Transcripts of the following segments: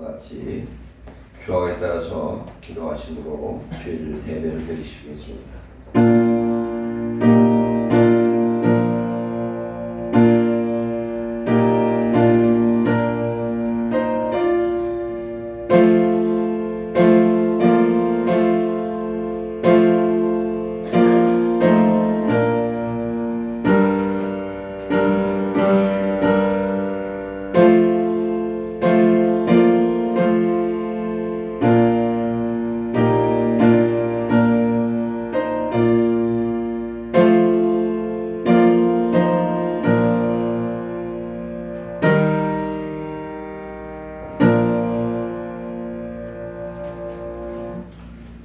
같이 규약에 따라서 기도하심으로 죄를 대배를 드리시겠습니다.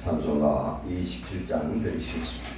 찬송가 27장 드리시겠습니다.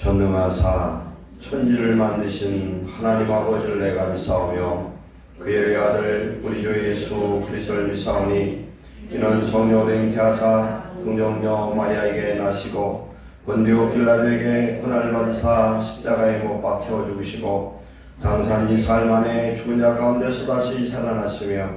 전능하사 천지를 만드신 하나님 아버지를 내가 믿사오며 그의 아들 우리 주 예수 그리스도를 믿사오니 이는 성령으로 잉태하사 동정녀 마리아에게 나시고 본디오 빌라도에게 고난을 받으사 십자가에 못 박혀 죽으시고 장사니 사흘 만에 죽은 자 가운데서 다시 살아나시며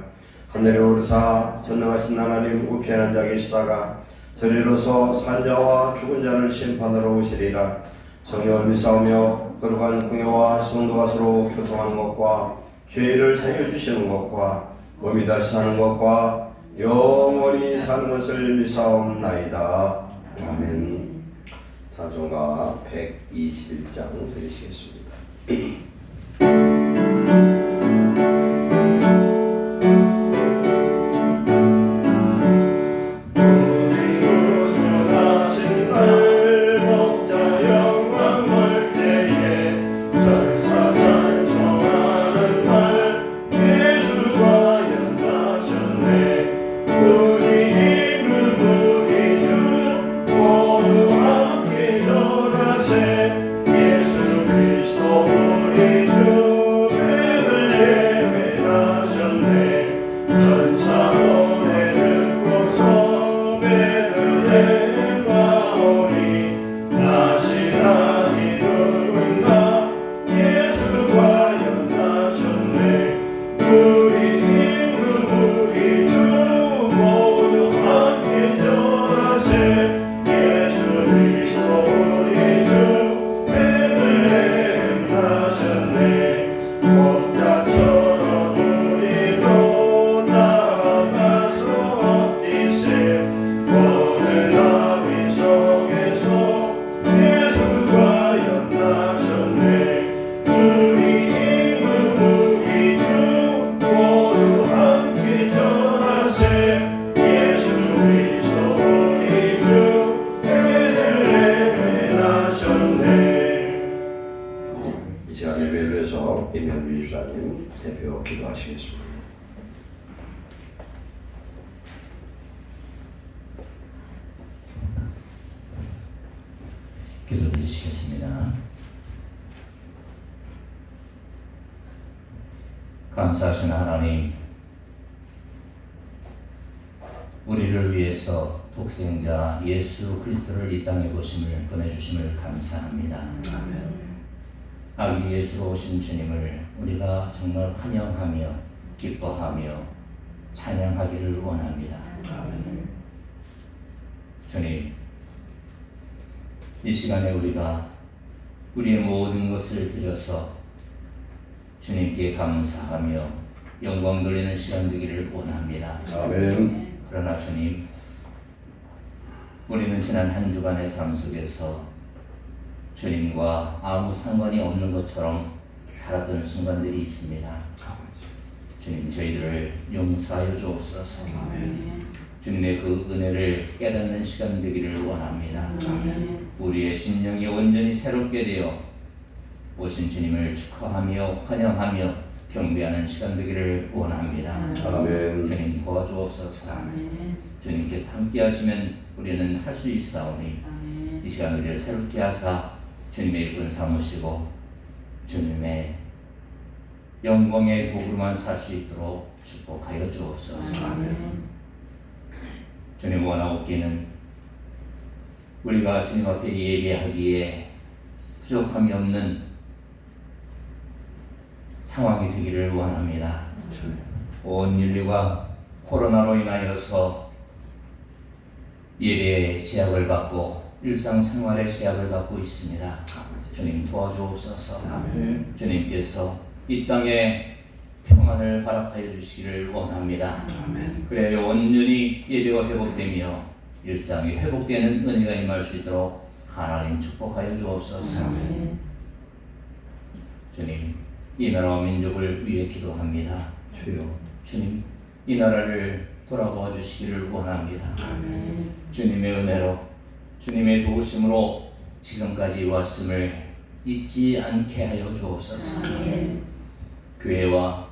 하늘에 오르사 전능하신 하나님 우편에 앉아 계시다가 저리로서 산자와 죽은 자를 심판하러 오시리라. 성령을 믿사오며 거룩한 공회와 성도가 서로 교통하는 것과 죄를 사해주시는 것과 몸이 다시 사는 것과 영원히 사는 것을 믿사옵나이다. 아멘. 찬송가 121장 드리시겠습니다. 임현미 집사님 대표 기도하시겠습니다. 기도드리시겠습니다. 감사하신 하나님, 우리를 위해서 독생자 예수 그리스도를 이 땅에 보심을 보내주심을 감사합니다. 아멘. 아기 예수로 오신 주님을 우리가 정말 환영하며 기뻐하며 찬양하기를 원합니다. 아멘. 주님, 이 시간에 우리가 우리의 모든 것을 드려서 주님께 감사하며 영광 돌리는 시간 되기를 원합니다. 아멘. 그러나 주님, 우리는 지난 한 주간의 삶 속에서 주님과 아무 상관이 없는 것처럼 살았던 순간들이 있습니다. 주님, 저희들을 용서하여 주옵소서. 아멘. 주님의 그 은혜를 깨닫는 시간 되기를 원합니다. 아멘. 우리의 심령이 온전히 새롭게 되어 오신 주님을 축하하며 환영하며 경배하는 시간 되기를 원합니다. 아멘. 주님 도와주옵소서. 주님께서 함께 하시면 우리는 할 수 있사오니 이 시간 우리를 새롭게 하사 주님의 일꾼 삼으시고 주님의 영광의 도구로만 살 수 있도록 축복하여 주옵소서. 아멘. 주님 원하옵기는 우리가 주님 앞에 예배하기에 부족함이 없는 상황이 되기를 원합니다. 온 인류가 코로나로 인하여서 예배에 제약을 받고 일상생활에 제약을 받고 있습니다. 주님 도와주옵소서. 아멘. 주님께서 이 땅에 평안을 허락하여 주시기를 원합니다. 아멘. 그래야 온전히 예배가 회복되며 일상이 회복되는 은혜가 임할 수 있도록 하나님 축복하여 주옵소서. 아멘. 주님, 이 나라와 민족을 위해 기도합니다. 주여. 주님, 이 나라를 돌아보아 주시기를 원합니다. 아멘. 주님의 은혜로 주님의 도우심으로 지금까지 왔음을 잊지 않게 하여 주옵소서. 교회와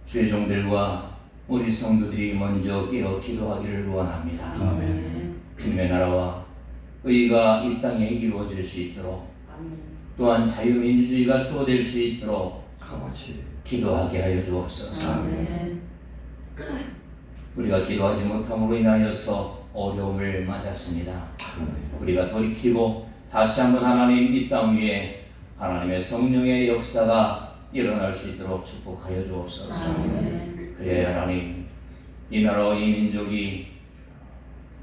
주의 종들과 우리 성도들이 먼저 깨어 기도하기를 원합니다. 아멘. 주님의 나라와 의가 이 땅에 이루어질 수 있도록 또한 자유민주주의가 수호될 수 있도록 같이 기도하게 하여 주옵소서. 아멘. 우리가 기도하지 못함으로 인하여서 어려움을 맞았습니다. 우리가 돌이키고 다시 한번 하나님 이 땅 위에 하나님의 성령의 역사가 일어날 수 있도록 축복하여 주옵소서. 아멘. 그래야 하나님 이 나라와 이 민족이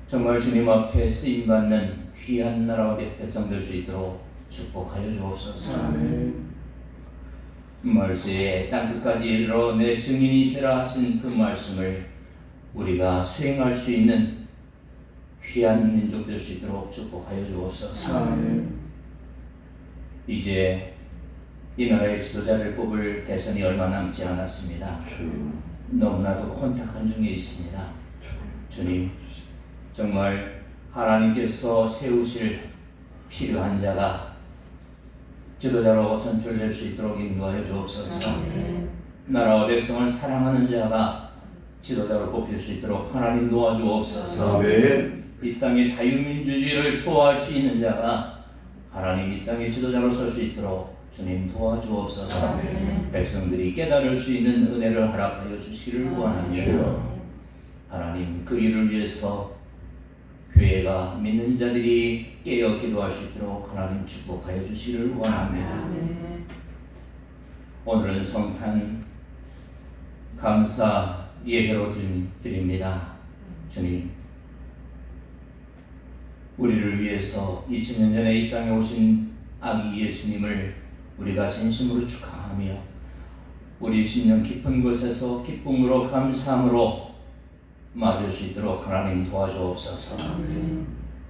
정말 주님 앞에 쓰임받는 귀한 나라와 백성 될 수 있도록 축복하여 주옵소서. 아멘. 말세에 땅끝까지 이르러 내 증인이 되라 하신 그 말씀을 우리가 수행할 수 있는 귀한 민족 될 수 있도록 축복하여 주옵소서. 이제 이 나라의 지도자를 뽑을 대선이 얼마 남지 않았습니다. 너무나도 혼탁한 중에 있습니다. 주님, 정말 하나님께서 세우실 필요한 자가 지도자로 선출될 수 있도록 인도하여 주옵소서. 나라와 백성을 사랑하는 자가 지도자로 뽑힐 수 있도록 하나님 도와주옵소서. 이 땅의 자유민주주의를 소화할 수 있는 자가 하나님 이 땅의 지도자로 설 수 있도록 주님 도와주옵소서. 백성들이 깨달을 수 있는 은혜를 허락하여 주시기를 원합니다. 하나님, 그 일을 위해서 교회가 믿는 자들이 깨어 기도할 수 있도록 하나님 축복하여 주시기를 원합니다. 오늘은 성탄 감사 예배로 드립니다. 주님, 우리를 위해서 2000년 전에 이 땅에 오신 아기 예수님을 우리가 진심으로 축하하며 우리 심령 깊은 곳에서 기쁨으로 감사함으로 맞을 수 있도록 하나님 도와주옵소서.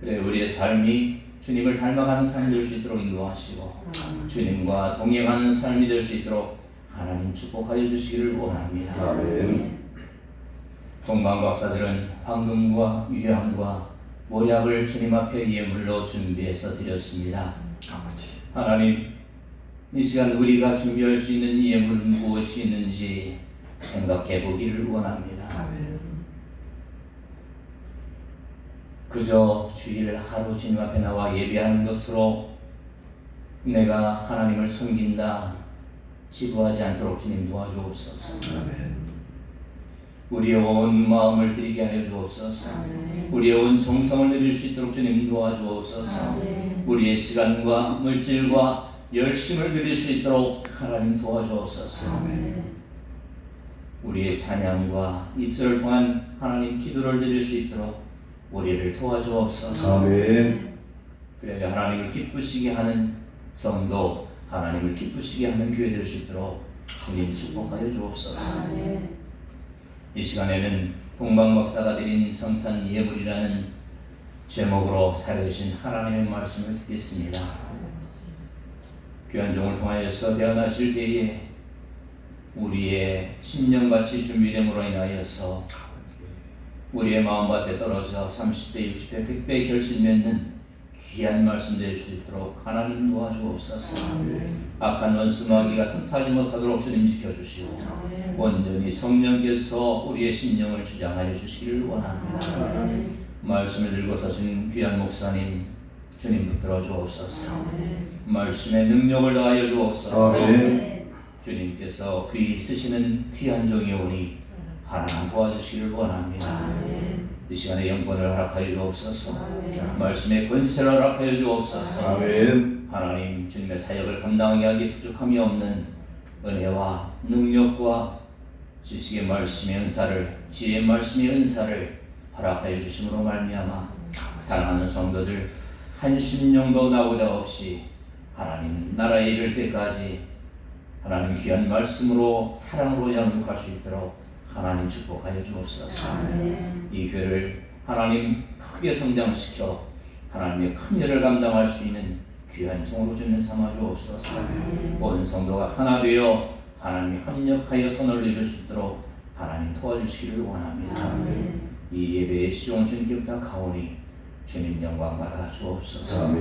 그래 우리의 삶이 주님을 닮아가는 삶이 될 수 있도록 인도하시고 주님과 동행하는 삶이 될 수 있도록 하나님 축복하여 주시기를 원합니다. 동방 박사들은 황금과 유향과 모약을 주님 앞에 예물로 준비해서 드렸습니다. 하나님, 이 시간 우리가 준비할 수 있는 예물은 무엇이 있는지 생각해 보기를 원합니다. 그저 주일 하루 주님 앞에 나와 예배하는 것으로 내가 하나님을 섬긴다 지부하지 않도록 주님 도와주옵소서. 우리의 온 마음을 드리게 하여 주옵소서. 우리의 온 정성을 드릴 수 있도록 주님 도와주옵소서. 우리의 시간과 물질과 열심을 드릴 수 있도록 하나님 도와주옵소서. 우리의 찬양과 입술을 통한 하나님 기도를 드릴 수 있도록 우리를 도와주옵소서. 그래야 하나님을 기쁘시게 하는 성도, 하나님을 기쁘시게 하는 교회 될 수 있도록 주님 축복하여 주옵소서. 이 시간에는 동방 박사가 드린 성탄 예물이라는 제목으로 살아계신 하나님의 말씀을 듣겠습니다. 귀한 종을 통하여서 태어나실 때에 우리의 심령같이 준비됨으로 인하여서 우리의 마음밭에 떨어져 30배, 60배, 100배 결실 맺는 귀한 말씀 될 수 있도록 하나님 도와주옵소서. 악한 원수 마귀가 틈타지 못하도록 주님 지켜주시고 온전히 성령께서 우리의 심령을 주장하여 주시기를 원합니다. 말씀을 들고 서신 귀한 목사님 주님 붙들어 주옵소서. 말씀의 능력을 더하여 주옵소서. 주님께서 귀 쓰시는 귀한 종이오니 하나님 도와주시기를 원합니다. 이 시간에 영권을 허락하여 주옵소서. 말씀의 권세를 허락하여 주옵소서. 하나님, 주님의 사역을 감당하게 하기 부족함이 없는 은혜와 능력과 지식의 말씀의 은사를, 지혜의 말씀의 은사를 허락하여 주심으로 말미암아 사랑하는 성도들 한 심령도 나오자 없이 하나님 나라에 이를 때까지 하나님 귀한 말씀으로 사랑으로 양육할 수 있도록 하나님 축복하여 주옵소서. 이 교회를 하나님 크게 성장시켜 하나님의 큰 일을 감당할 수 있는 귀한 종으로 주님 삼아 주옵소서. 온 성도가 하나 되어 하나님이 협력하여 선을 이룰 수 있도록 하나님 도와주시기를 원합니다. 이 예배의 시종 주님께 부탁하오니 주님 영광 받아 주옵소서.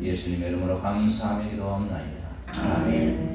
예수님의 이름으로 감사하며 기도하옵나이다. 아멘.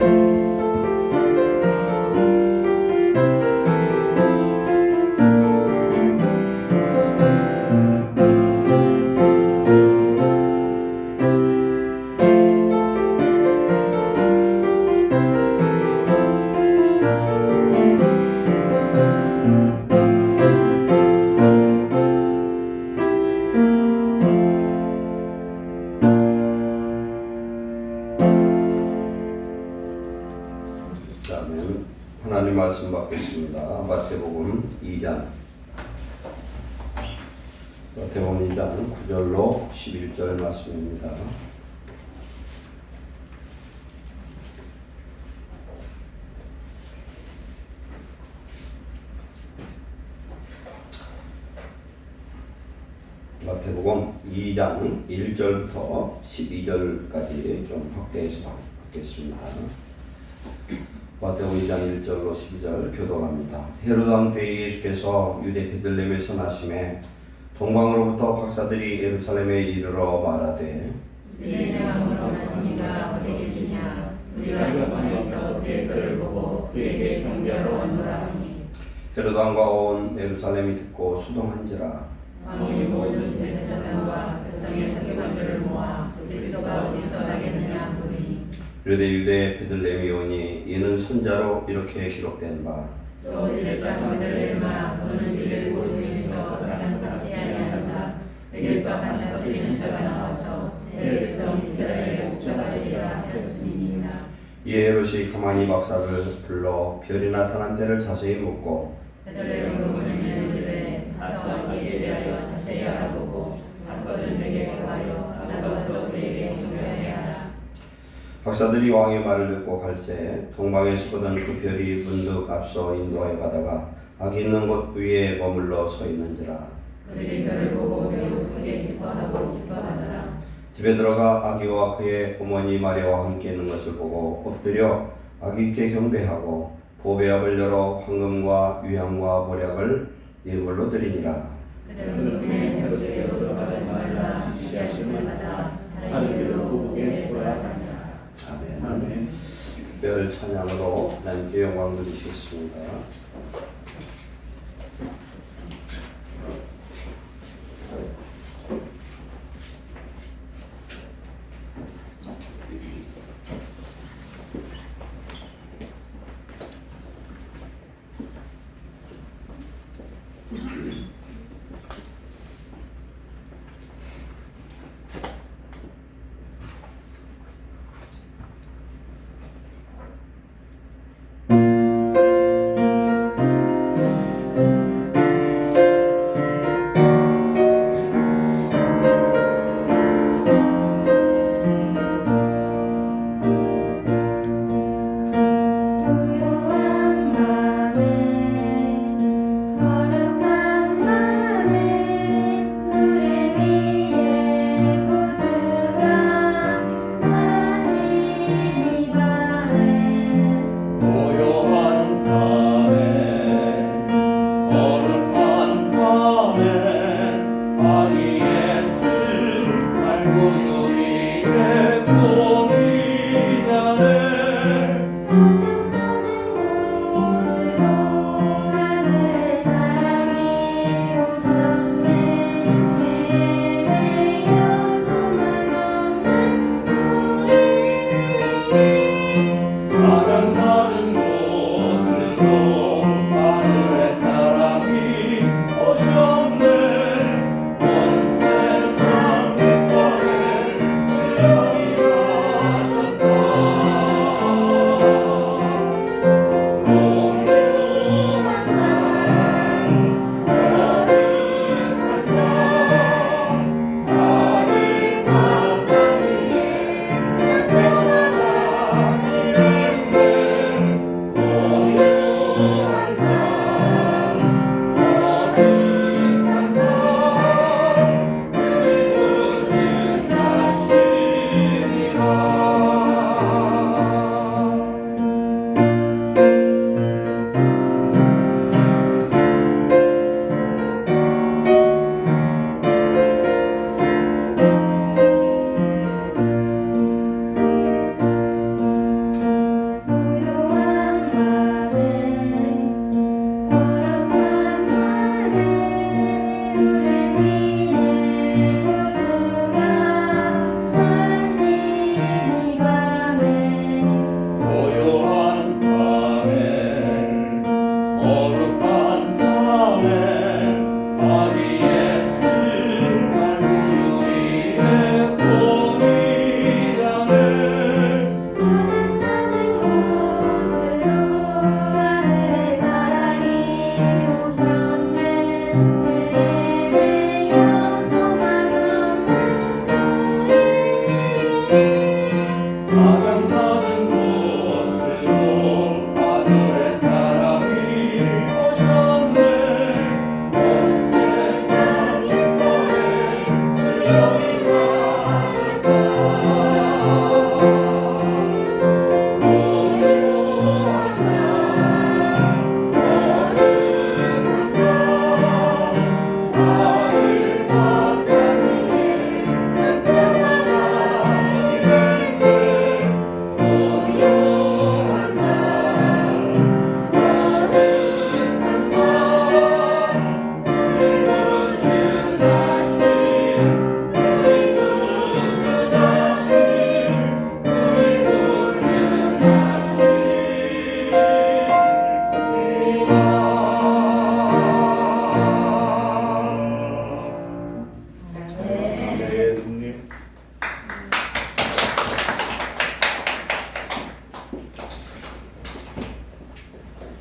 하나님 말씀 받겠습니다. 마태복음 2장 9절로 11절 말씀입니다. 마태복음 2장 1절부터 12절까지 좀 확대해서 받겠습니다. 마태복음 2장 1절로 12절 교독합니다. 헤로드 왕 때에 예수께서 유대 베들레헴에서 나심에 동방으로부터 박사들이 예루살렘에 이르러 말하되 내 왕으로 나시니가 어디 계시냐? 우리가 영광에서 그의 뼈를 보고 그에게 경배하러 왔노라 하니 헤로드 왕과 온 예루살렘이 듣고 수동한지라. 왕이 모든 대제사장과 백성의 서기관들을 모아 그리스도가 어디서 나겠느냐 하니 유대 베들레헴이 오니 이는 선자로 이렇게 기록된 바 또 이르되 베들레헴아 너는 유대 고중에서 가장 작지 아니하도다. 내게서 한 다스리는 자가 나와서 내 백성 이스라엘의 목자가 되리라 하였음이니라. 이에 헤롯이 가만히 박사를 불러 별이 나타난 때를 자세히 묻고 베들레헴으로 보내면 이르되 가서 이에 대하여 자세히 알아보고 사건을 내게 고하여 나가서 그에게 경배하게 하라. 박사들이 왕의 말을 듣고 갈새 동방에서 보던 그 별이 문득 앞서 인도하여 가다가 악이 있는 곳 위에 머물러 서 있는지라. 그들이 별을 보고 매우 크게 기뻐하더라. 집에 들어가 아기와 그의 어머니 마리아와 함께 있는 것을 보고 엎드려 아기께 경배하고 보배압을 열어 황금과 유향과 모략을 예물로 드리니라. 그들은 눈에 헤롯에게로 들어가지 말라 지시하심을 받아 다른 길로 고국에 돌아간다. 아멘. 특별 찬양으로 하나님께 영광 드리시겠습니다. 하늘의 사랑이 오셨네 온 세상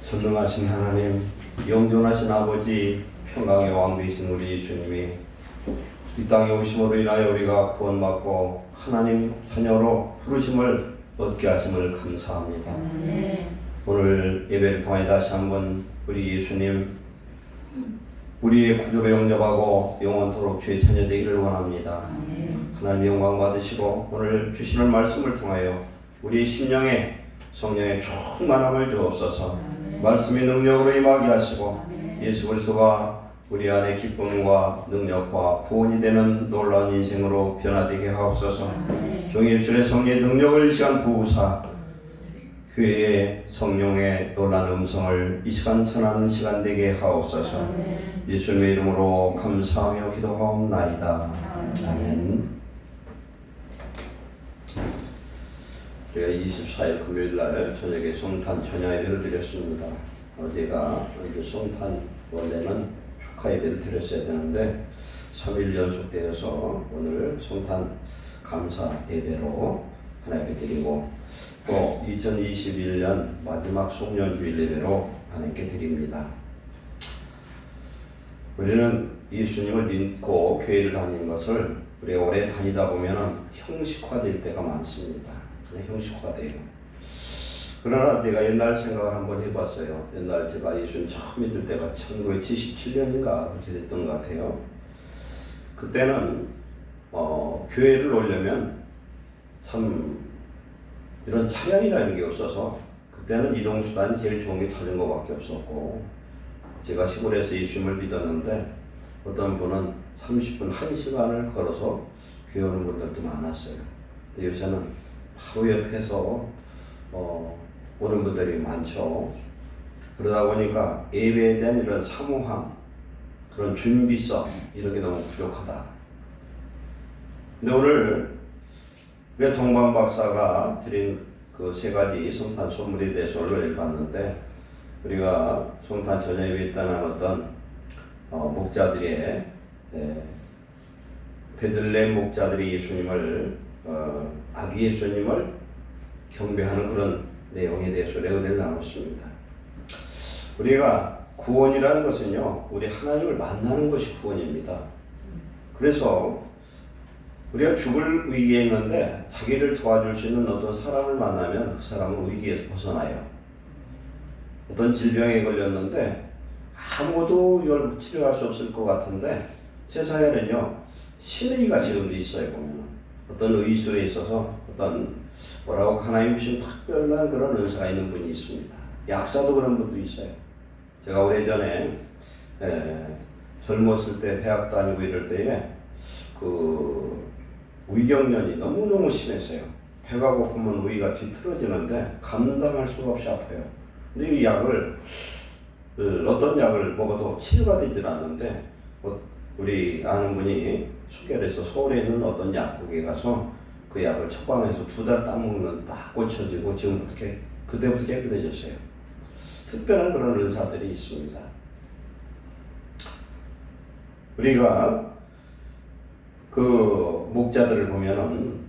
전능하신 하나님, 영존하신 아버지, 평강의 왕 되신 우리 주님이 이 땅에 오심으로 인하여 우리가 구원받고 하나님 자녀로 부르심을 얻게 하심을 감사합니다. 오늘 예배를 통해 다시 한번 우리 예수님 우리의 구주로 영접하고 영원토록 주의 자녀 되기를 원합니다. 하나님 영광 받으시고 오늘 주시는 말씀을 통하여 우리 심령에 성령의 충만함을 주옵소서. 말씀의 능력으로 임하게 하시고 예수 그리스도가 우리 안에 기쁨과 능력과 구원이 되는 놀라운 인생으로 변화되게 하옵소서. 종의 입술에 성령의 능력을 이 시간 부으사 교회의 성령의 놀라운 음성을 이 시간 전하는 시간 되게 하옵소서. 예수님의 이름으로 감사하며 기도하옵나이다. 아멘. 우리가 24일 금요일날 저녁에 성탄 전야 예배를 드렸습니다. 어제가 성탄 원래는 축하 예배를 드렸어야 되는데 3일 연속되어서 오늘 성탄 감사 예배로 하나 예배 드리고 또 2021년 마지막 송년주일 예배로 하나님께 드립니다. 우리는 예수님을 믿고 교회를 다니는 것을 우리가 오래 다니다 보면 형식화될 때가 많습니다. 형식화돼요. 그러나 제가 옛날 생각을 한번 해봤어요. 옛날 제가 예수님 처음 믿을 때가 1977년인가 그렇게 됐던 것 같아요. 그때는 교회를 오려면 참 이런 차량이라는 게 없어서 그때는 이동수단이 제일 좋은 게 자전거밖에 없었고 제가 시골에서 예수님을 믿었는데 어떤 분은 30분, 1시간을 걸어서 교회 오는 분들도 많았어요. 근데 요새는 바로 옆에서 오는 분들이 많죠. 그러다 보니까 예배에 대한 이런 사모함, 그런 준비성 이런 게 너무 부족하다. 근데 오늘 우리 동방 박사가 드린 그 세 가지 성탄 선물에 대해서 오늘 봤는데 우리가 성탄 전야 예배에 있다는 어떤 목자들의 베들레헴 목자들이 예수님을 아기 예수님을 경배하는 그런 내용에 대해서 은혜를 나눴습니다. 우리가 구원이라는 것은요, 우리 하나님을 만나는 것이 구원입니다. 그래서 우리가 죽을 위기에 있는데 자기를 도와줄 수 있는 어떤 사람을 만나면 그 사람은 위기에서 벗어나요. 어떤 질병에 걸렸는데 아무도 이걸 치료할 수 없을 것 같은데 세상에는요, 신의가 지금도 있어요. 보면 어떤 의술에 있어서 어떤 뭐라고 하나님 주신 특별한 그런 은사가 있는 분이 있습니다. 약사도 그런 분도 있어요. 제가 오래전에 젊었을 때 대학 다니고 이럴 때에 그 위경련이 너무너무 심했어요. 배가 고프면 위가 뒤틀어지는데 감당할 수가 없이 아파요. 근데 이 약을 어떤 약을 먹어도 치료가 되질 않는데 우리 아는 분이 소개를 해서 서울에 있는 어떤 약국에 가서 그 약을 처방해서 2달 딱 먹는 딱 고쳐지고 지금 그때부터 깨끗해졌어요. 특별한 그런 은사들이 있습니다. 우리가 그 목자들을 보면은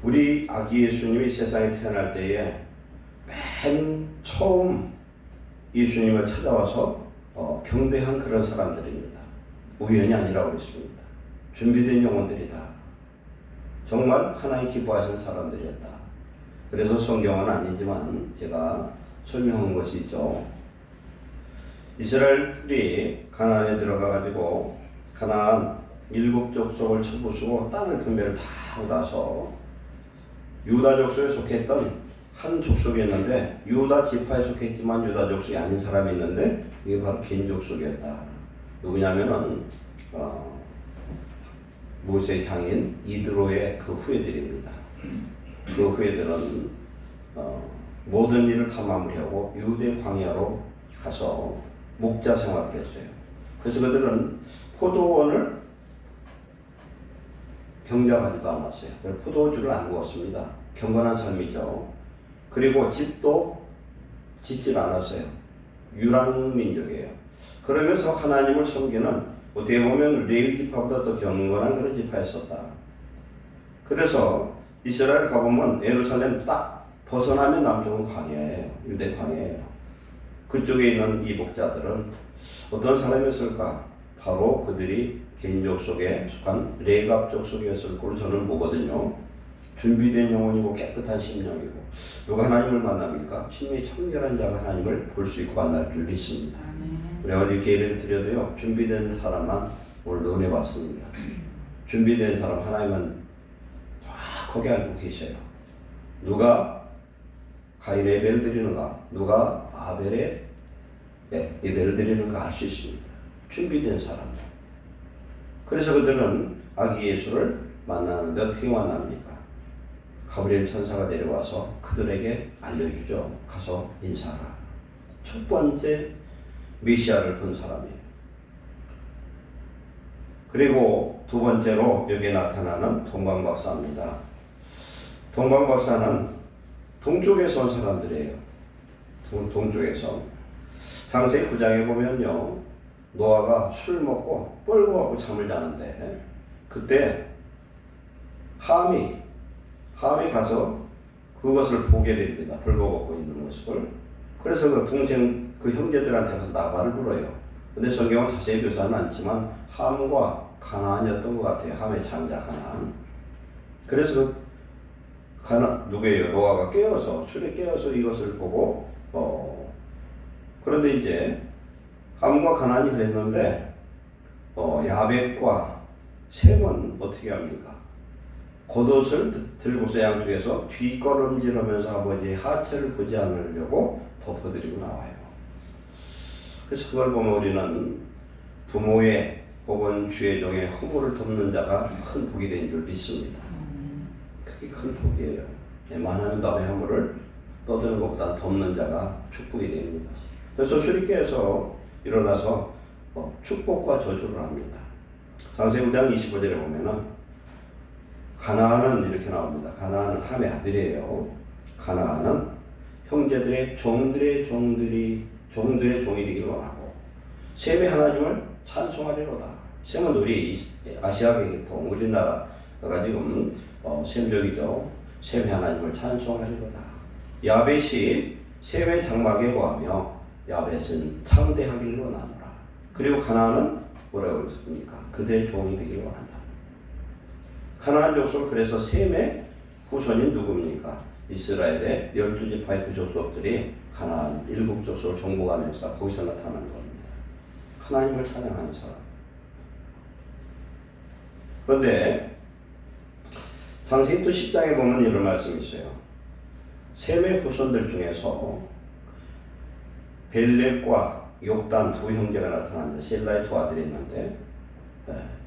우리 아기 예수님이 세상에 태어날 때에 맨 처음 예수님을 찾아와서 경배한 그런 사람들입니다. 우연이 아니라고 그랬습니다. 준비된 영혼들이다. 정말 하나님 기뻐하시는 사람들이었다. 그래서 성경은 아니지만 제가 설명한 것이 있죠. 이스라엘들이 가나안에 들어가 가지고 가나안 7 족속을 쳐부수고 땅을 분배를 다 얻어서 유다 족속에 속했던 한 족속이었는데 유다 지파에 속했지만 유다 족속이 아닌 사람이 있는데 이게 바로 겐 족속이었다. 누구냐면은 모세의 장인 이드로의 그 후예들입니다. 그 후예들은 모든 일을 다 마무리하고 유대 광야로 가서 목자 생활을 했어요. 그래서 그들은 포도원을 경작하지도 않았어요. 포도주를 안 먹었습니다. 경건한 삶이죠. 그리고 집도 짓질 않았어요. 유랑민족이에요. 그러면서 하나님을 섬기는 어떻게 보면 레위 지파보다 더 경건한 그런 지파였었다. 그래서 이스라엘 가보면 예루살렘 딱 벗어나면 남쪽은 광야예요. 유대 광야예요. 그쪽에 있는 이 목자들은 어떤 사람이었을까? 바로 그들이 겐족 속에 속한 레갑 족속이었을 걸로 저는 보거든요. 준비된 영혼이고 깨끗한 심령이고 누가 하나님을 만납니까? 심령이 청결한 자가 하나님을 볼 수 있고 만날 줄 믿습니다. 우리가 이렇게 예배를 드려도요. 준비된 사람만 오늘도 은혜 받습니다. 준비된 사람 하나님은 거기 앉고 계셔요. 누가 가인의 예배를 드리는가? 누가 아벨의 예배를 드리는가 알 수 있습니다. 준비된 사람들. 그래서 그들은 아기 예수를 만나는데 어떻게 만납니까? 가브리엘 천사가 내려와서 그들에게 알려주죠. 가서 인사하라. 첫 번째 메시아를 본 사람이에요. 그리고 두 번째로 여기에 나타나는 동방박사입니다. 동방박사는 동쪽에서 온 사람들이에요. 동쪽에서. 창세기 9장에 보면요. 노아가 술 먹고 뻘고하고 잠을 자는데 그때 함이 가서 그것을 보게 됩니다. 벌거벗고 있는 모습을. 그래서 그 동생, 그 형제들한테 가서 나발을 불어요. 근데 성경은 자세히 묘사는 않지만 함과 가나안이었던 것 같아요. 함의 장자 가나안. 그래서 누구예요? 노아가 깨어서, 술에 깨어서 이것을 보고, 그런데 이제 함과 가나안이 그랬는데, 야벳과 셈은 어떻게 합니까? 겉옷을 들고서 양쪽에서 뒷걸음질하면서 아버지의 하체를 보지 않으려고 덮어드리고 나와요. 그래서 그걸 보면 우리는 부모의 혹은 주의 종의 허물을 덮는 자가 큰 복이 된 줄 믿습니다. 그게 큰 복이에요. 웬만하면 남의 허물을 떠드는 것보다 덮는 자가 축복이 됩니다. 그래서 수리께서 일어나서 축복과 저주를 합니다. 창세기 9장 25절에 보면은 가나안은 이렇게 나옵니다. 가나안은 함의 아들이에요. 가나안은 형제들의 종들의 종이 되기를 원하고 셈의 하나님을 찬송하리로다. 셈은 우리 아시아 계통 우리나라가 지금 셈족이죠. 셈의 하나님을 찬송하리로다. 야벳이 셈의 장막에 거하며 야벳은 창대하기를 원하노라. 그리고 가나안은 뭐라고 했습니까? 그들의 종이 되기를 원한다. 가나안 족속 그래서 셈의 후손인 누굽니까? 이스라엘의 12지파의 그 족속들이 가나안 7 족속을 정복하는 역사 거기서 나타나는 겁니다. 하나님을 찬양하는 사람. 그런데 창세기 또 10장에 보면 이런 말씀이 있어요. 셈의 후손들 중에서 벨렉과 욕단 두 형제가 나타납니다. 셀라의 두 아들이 있는데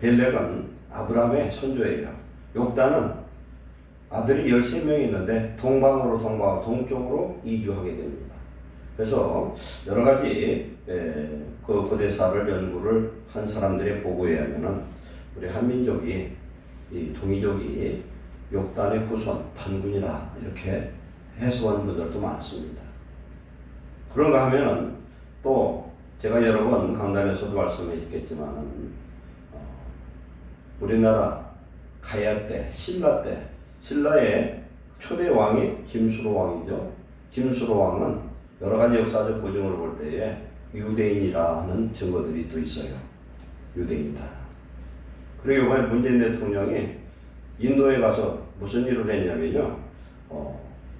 벨렉은 아브라함의 선조예요. 욕단은 아들이 13명이 있는데 동방으로 동쪽으로 이주하게 됩니다. 그래서 여러 가지 그 고대사를 연구를 한 사람들의 보고에 하면은 우리 한민족이 이 동이족이 욕단의 후손 단군이라 이렇게 해석하는 분들도 많습니다. 그런가 하면은 또 제가 여러 번 강단에서도 말씀했겠지만 우리나라 가야 때, 신라의 초대 왕이 김수로 왕이죠. 김수로 왕은 여러 가지 역사적 고증을 볼 때에 유대인이라 하는 증거들이 또 있어요. 유대인이다. 그리고 이번에 문재인 대통령이 인도에 가서 무슨 일을 했냐면요.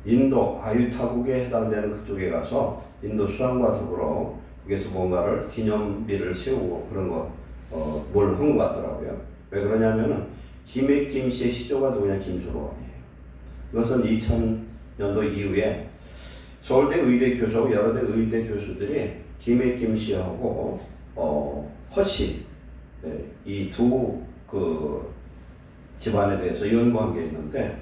인도 아유타국에 해당되는 그쪽에 가서 인도 수상과 더불어 거기서 뭔가를 기념비를 세우고 그런 거 뭘 한 것 같더라고요. 왜 그러냐면은 김해 김씨의 시조가 누구냐? 김수로왕이에요. 이것은 2000년도 이후에 서울대 의대 교수하고 여러 대 의대 교수들이 김해 김씨하고 허씨 이 두 집안에 대해서 연구한 게 있는데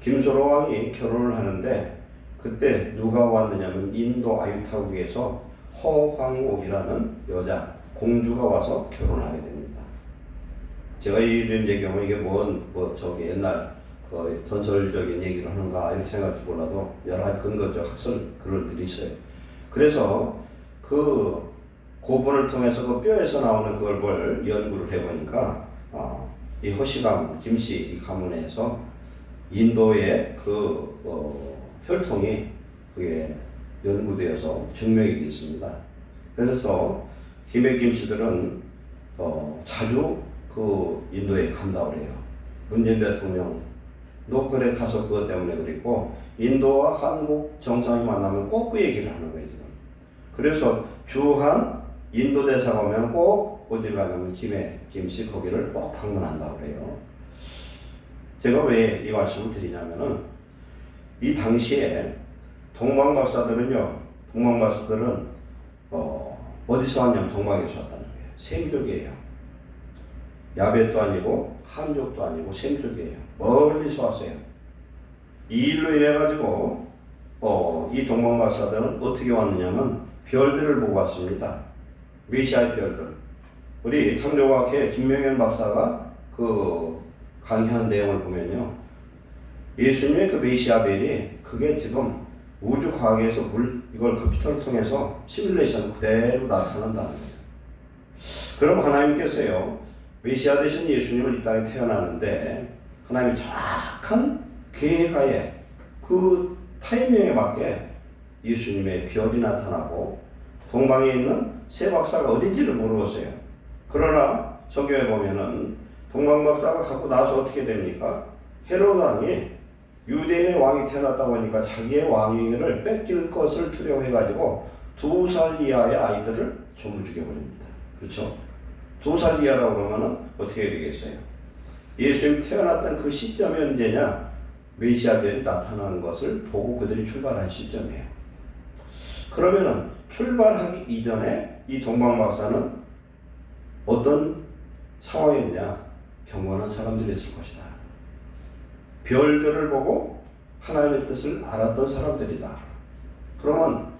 김수로왕이 결혼을 하는데 그때 누가 왔느냐면 인도 아유타국에서 허황옥이라는 여자 공주가 와서 결혼하게 됩니다. 제가 이런 얘기하면 이게 저기 옛날 전설적인 얘기를 하는가 이렇게 생각할지 몰라도 여러 가지 근거적 학설 글들이 있어요. 그래서 그 고분을 통해서 그 뼈에서 나오는 그걸 연구를 해보니까 이 허씨 가문, 김씨 가문에서 인도의 혈통이 그게 연구되어서 증명이 되어 있습니다. 그래서 김해 김씨들은 자주 그 인도에 간다고 그래요. 문재인 대통령 노크에 가서 그것 때문에 그랬고 인도와 한국 정상이 만나면 꼭 그 얘기를 하는 거예요 지금. 그래서 주한 인도 대사가 오면 꼭 어디를 가냐면 김해 김씨 거기를 꼭 방문한다고 그래요. 제가 왜 이 말씀을 드리냐면은 이 당시에 동방박사들은 어디서 왔냐면 동방에서 왔다는 거예요. 샘족이에요. 야벳도 아니고 한족도 아니고 샘족이에요. 멀리서 왔어요. 이 일로 인해 가지고 이 동방박사들은 어떻게 왔느냐면 별들을 보고 왔습니다. 메시아의 별들. 우리 창조과학회 김명현 박사가 강의한 내용을 보면요. 예수님의 그 메시아 별이 그게 지금 우주과학에서 이걸 컴퓨터를 통해서 시뮬레이션 그대로 나타난다는 거예요. 그럼 하나님께서요. 메시아 되신 예수님을 이 땅에 태어나는데 하나님이 정확한 계획하에 그 타이밍에 맞게 예수님의 별이 나타나고 동방에 있는 세 박사가 어딘지를 모르겠어요. 그러나 성경에 보면은 동방 박사가 갖고 나서 어떻게 됩니까? 헤로드 왕이 유대의 왕이 태어났다고 하니까 자기의 왕위를 뺏길 것을 두려워해가지고 2살 이하의 아이들을 전부 죽여버립니다. 그렇죠? 2살 이하라고 그러면은 어떻게 되겠어요? 예수님 태어났던 그 시점이 언제냐? 메시아 별이 나타나는 것을 보고 그들이 출발한 시점이에요. 그러면은 출발하기 이전에 이 동방 박사는 어떤 상황이었냐? 경건한 사람들이었을 것이다. 별들을 보고 하나님의 뜻을 알았던 사람들이다. 그러면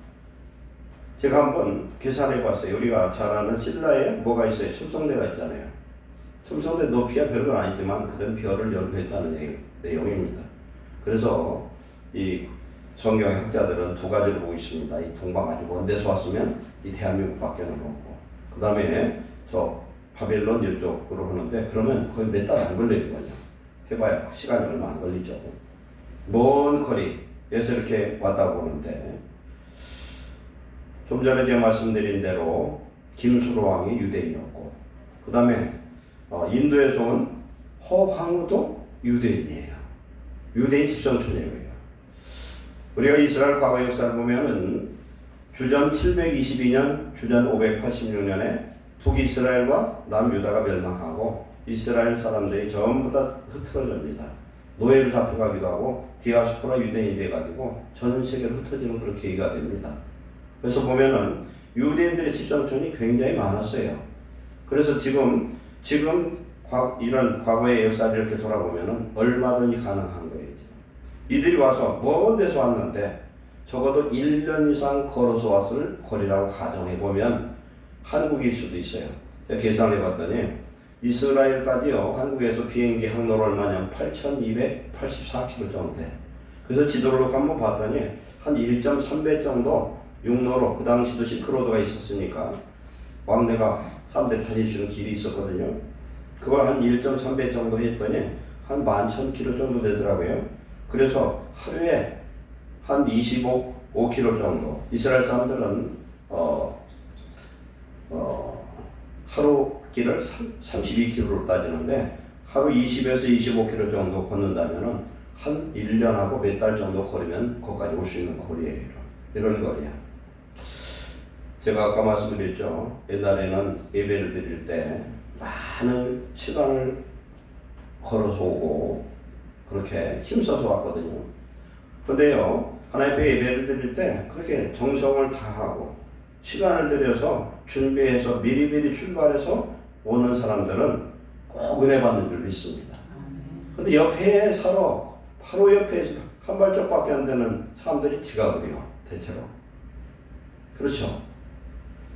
제가 한번 계산해 봤어요. 우리가 잘 아는 신라에 뭐가 있어요? 첨성대가 있잖아요. 첨성대 높이야 별건 아니지만 그런 별을 연구했다는 내용입니다. 그래서 이 성경 학자들은 두 가지를 보고 있습니다. 이 동방 아주 먼 데서 왔으면 이 대한민국밖에는 없고, 그 다음에 저 바벨론 이쪽으로 하는데 그러면 거의 몇 달 안 걸리거든요. 해봐야 시간이 얼마 안 걸리죠. 먼 거리에서 이렇게 왔다 보는데 좀 전에 제가 말씀드린 대로 김수로 왕이 유대인이었고, 그 다음에 인도에서 온 허황우도 유대인이에요. 유대인 집성촌이에요. 우리가 이스라엘 과거 역사를 보면은 주전 722년, 주전 586년에 북이스라엘과 남유다가 멸망하고 이스라엘 사람들이 전부 다 흩어집니다. 노예로 잡혀가기도 하고 디아스포라 유대인이 돼가지고 전 세계로 흩어지는 그런 계기가 됩니다. 그래서 보면은 유대인들의 집성촌이 굉장히 많았어요. 그래서 지금 이런 과거의 역사를 이렇게 돌아보면은 얼마든지 가능한 거예요. 이들이 와서 먼 데서 왔는데 적어도 1년 이상 걸어서 왔을 거리라고 가정해보면 한국일 수도 있어요. 제가 계산해 봤더니 이스라엘까지요, 한국에서 비행기 항로로 얼마냐면 8,284km 정도 돼. 그래서 지도를 한번 봤더니 한 1.3배 정도 육로로, 그 당시도 실크로드가 있었으니까 왕래가 사람들이 다닐 수 있는 길이 있었거든요. 그걸 한 1.3배 정도 했더니 한 11,000km 정도 되더라고요. 그래서 하루에 한 25km 정도. 이스라엘 사람들은 하루 길을 32km로 따지는데 하루 20에서 25km 정도 걷는다면은 한 1년하고 몇 달 정도 걸으면 거기까지 올 수 있는 거리예요. 이런 거리야. 제가 아까 말씀드렸죠. 옛날에는 예배를 드릴 때 많은 시간을 걸어서 오고 그렇게 힘써서 왔거든요. 근데요, 하나님 앞에 예배를 드릴 때 그렇게 정성을 다하고 시간을 들여서 준비해서 미리미리 출발해서 오는 사람들은 꼭 은혜 받는 줄 믿습니다. 근데 옆에 살아 바로 옆에 한 발짝밖에 안 되는 사람들이 지각을요, 대체로. 그렇죠.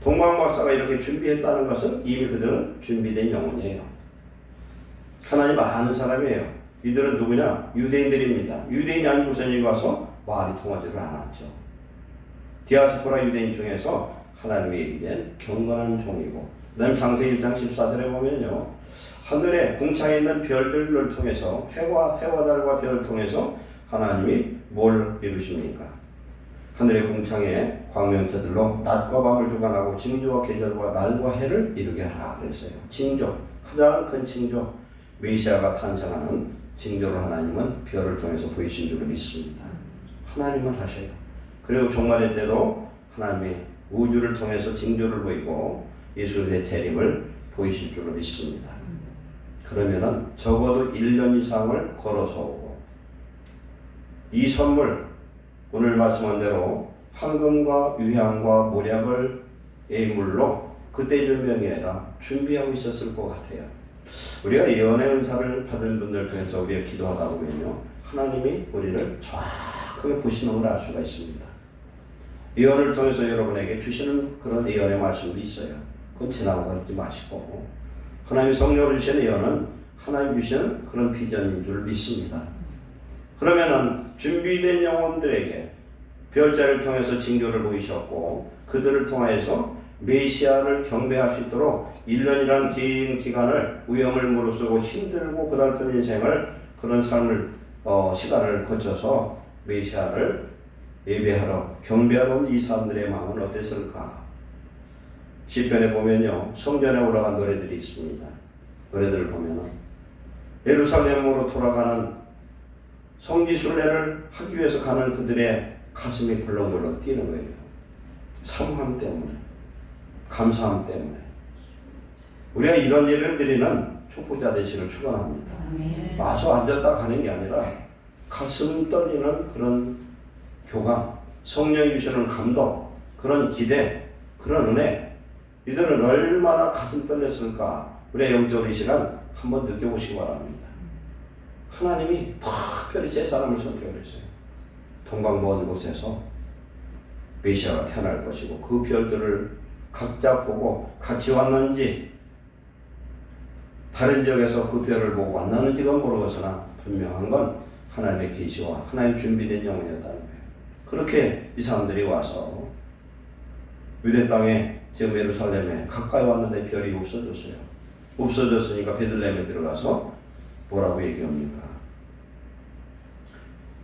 동방 박사가 이렇게 준비했다는 것은 이미 그들은 준비된 영혼이에요. 하나님 아는 사람이에요. 이들은 누구냐? 유대인들입니다. 유대인이 아니고선 여기 와서 말이 통하지를 않았죠. 디아스포라 유대인 중에서 하나님의 얘기된 경건한 종이고, 그 다음에 창세기 1장 14절에 보면요, 하늘에 궁창에 있는 별들을 통해서 해와 달과 별을 통해서 하나님이 뭘 이루십니까? 하늘의 궁창에 광명체들로 낮과 밤을 주관하고 징조와 계절과 날과 해를 이루게 하라 그랬어요. 징조, 가장 큰 징조, 메시아가 탄생하는 징조를 하나님은 별을 통해서 보이신 줄을 믿습니다. 하나님은 하셔요. 그리고 종말의 때도 하나님이 우주를 통해서 징조를 보이고 예수의 재림을 보이실 줄로 믿습니다. 그러면은 적어도 1년 이상을 걸어서 오고, 이 선물, 오늘 말씀한 대로 황금과 유향과 모략을 예물로 그때 준비한 게 아니라 준비하고 있었을 것 같아요. 우리가 예언의 은사를 받은 분들 통해서 우리가 기도하다 보면요, 하나님이 우리를 정확하게 보시는 걸 알 수가 있습니다. 예언을 통해서 여러분에게 주시는 그런 예언의 말씀도 있어요. 그건 지나고 가지 마시고, 하나님이 성령으로 주시는 예언은 하나님 주시는 그런 비전인 줄 믿습니다. 그러면은 준비된 영혼들에게 별자를 통해서 징조를 보이셨고, 그들을 통하여서 메시아를 경배할 수 있도록 1년이란 긴 기간을 위험을 무릅쓰고 힘들고 고달픈 인생을, 그런 삶을 시간을 거쳐서 메시아를 예배하러 경배하러 온 이 사람들의 마음은 어땠을까? 시편에 보면요, 성전에 올라간 노래들이 있습니다. 노래들을 보면은 예루살렘으로 돌아가는 성지순례를 하기 위해서 가는 그들의 가슴이 벌렁벌렁 뛰는 거예요. 사모함 때문에, 감사함 때문에. 우리가 이런 예배를 드리는 축복자 되시기를 축원합니다. 마서 앉았다 가는 게 아니라 가슴 떨리는 그런 교감, 성령이 주시는 감동, 그런 기대, 그런 은혜, 이들은 얼마나 가슴 떨렸을까? 우리의 영적으로 이 시간 한번 느껴보시기 바랍니다. 하나님이 특별히 세 사람을 선택을 했어요. 동방 먼 곳에서 메시아가 태어날 것이고, 그 별들을 각자 보고 같이 왔는지, 다른 지역에서 그 별을 보고 왔는지가 모르겠으나 분명한 건 하나님의 계시와 하나님 준비된 영혼이었다는 거예요. 그렇게 이 사람들이 와서 유대 땅에, 지금 예루살렘에 가까이 왔는데 별이 없어졌어요. 없어졌으니까 베들레헴에 들어가서 뭐라고 얘기합니까?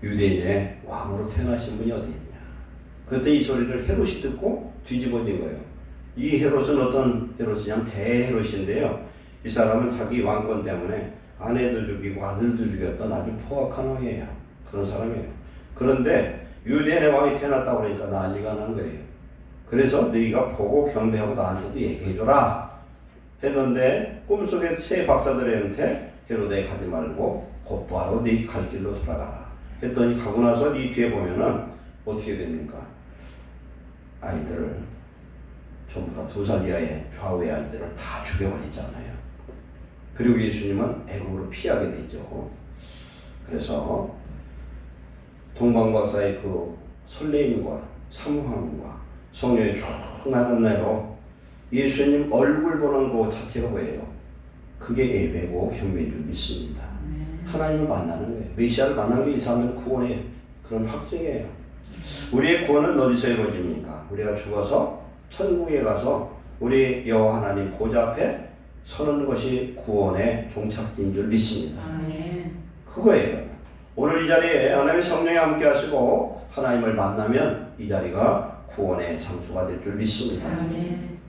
유대인의 왕으로 태어나신 분이 어디 있냐? 그때 이 소리를 헤롯이 듣고 뒤집어진 거예요. 이 헤롯은 어떤 헤롯이냐면 대헤롯인데요. 이 사람은 자기 왕권 때문에 아내도 죽이고 아들도 죽였던 아주 포악한 왕이에요. 그런 사람이에요. 그런데 유대인의 왕이 태어났다고 그러니까 난리가 난 거예요. 그래서 너희가 보고 경배하고 나한테도 얘기해줘라 했는데, 꿈속에 세 박사들한테 헤로데 가지 말고 곧바로 네 갈 길로 돌아가라 했더니, 가고 나서 네 뒤에 보면은 어떻게 됩니까? 아이들을 전부 다 2살 이하의 좌우의 아이들을 다 죽여버리잖아요. 그리고 예수님은 애국으로 피하게 되죠. 그래서 동방박사의 그 설레임과 사모함과 성령의 충만한 은혜로 예수님 얼굴 보는 것 자체가 뭐예요? 그게 예배고 경배인 줄 믿습니다. 하나님을 만나는 거예요. 메시아를 만나는 게 이 사람들의 구원의 그런 확증이에요. 우리의 구원은 어디서 이루어집니까? 우리가 죽어서 천국에 가서 우리 여호와 하나님 보좌 앞에 서는 것이 구원의 종착지인 줄 믿습니다. 그거예요. 오늘 이 자리에 하나님의 성령이 함께 하시고 하나님을 만나면 이 자리가 구원의 장소가 될 줄 믿습니다.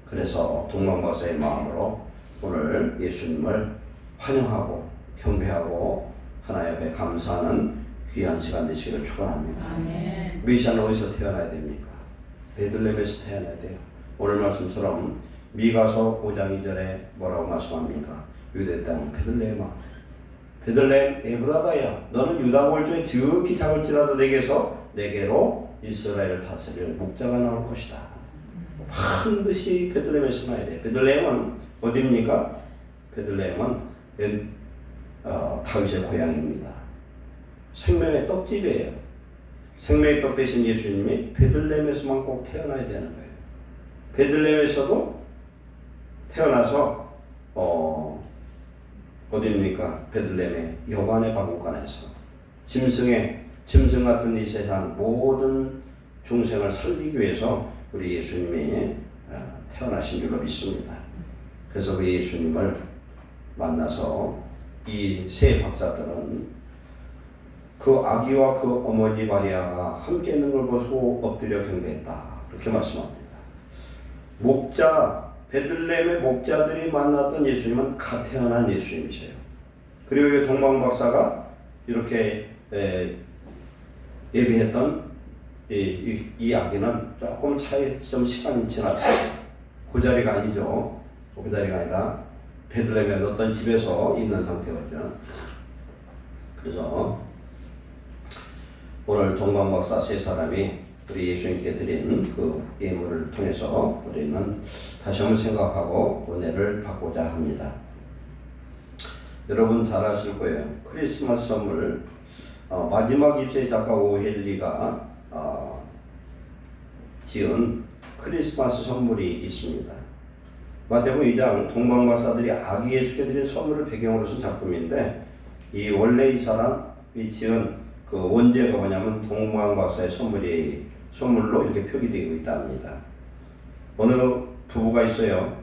그래서 동방박사의 마음으로 오늘 예수님을 환영하고 경배하고 하나님 앞에 감사하는 귀한 시간 되시기를 축원합니다. 메시아는 어디서 태어나야 됩니까? 베들레헴에서 태어나야 돼요. 오늘 말씀처럼 미가서 5장 2절에 뭐라고 말씀합니까? 유대 땅 베들레헴아, 베들레헴 에브라다야, 너는 유다 골 중에 지극히 작을지라도 내게로 이스라엘을 다스릴 목자가 나올 것이다. 반드시 베들레헴에서 나야 돼. 베들레헴은 어디입니까? 베들레헴은 다윗의 고향입니다. 생명의 떡집이에요. 생명의 떡 대신 예수님이 베들레헴에서만 꼭 태어나야 되는 거예요. 베들레헴에서도 태어나서 어디입니까? 베들레헴의 여관의 바구간에서 짐승 같은 이 세상 모든 중생을 살리기 위해서 우리 예수님이 태어나신 줄로 믿습니다. 그래서 그 예수님을 만나서 이 세 박사들은 그 아기와 그 어머니 마리아가 함께 있는 걸 보고 엎드려 경배했다. 그렇게 말씀합니다. 베들레헴의 목자들이 만났던 예수님은 갓 태어난 예수님이세요. 그리고 이 동방 박사가 이렇게 예배했던 이 아기는 조금 좀 시간이 지났어요. 그 자리가 아니죠. 그 자리가 아니라 베들레헴의 어떤 집에서 있는 상태였죠. 그래서 오늘 동방 박사 세 사람이 우리 예수님께 드린 그 예물을 통해서 우리는 다시 한번 생각하고 은혜를 받고자 합니다. 여러분 잘 아실 거예요. 크리스마스 선물 마지막 입시의 작가 오헬리가 지은 크리스마스 선물이 있습니다. 마태복음 2장 동방 박사들이 아기 예수께 드린 선물을 배경으로 쓴 작품인데 이 원래 이 사람이 지은 그 원제가 뭐냐면 동방 박사의 선물로 이렇게 표기되고 있답니다. 어느 부부가 있어요.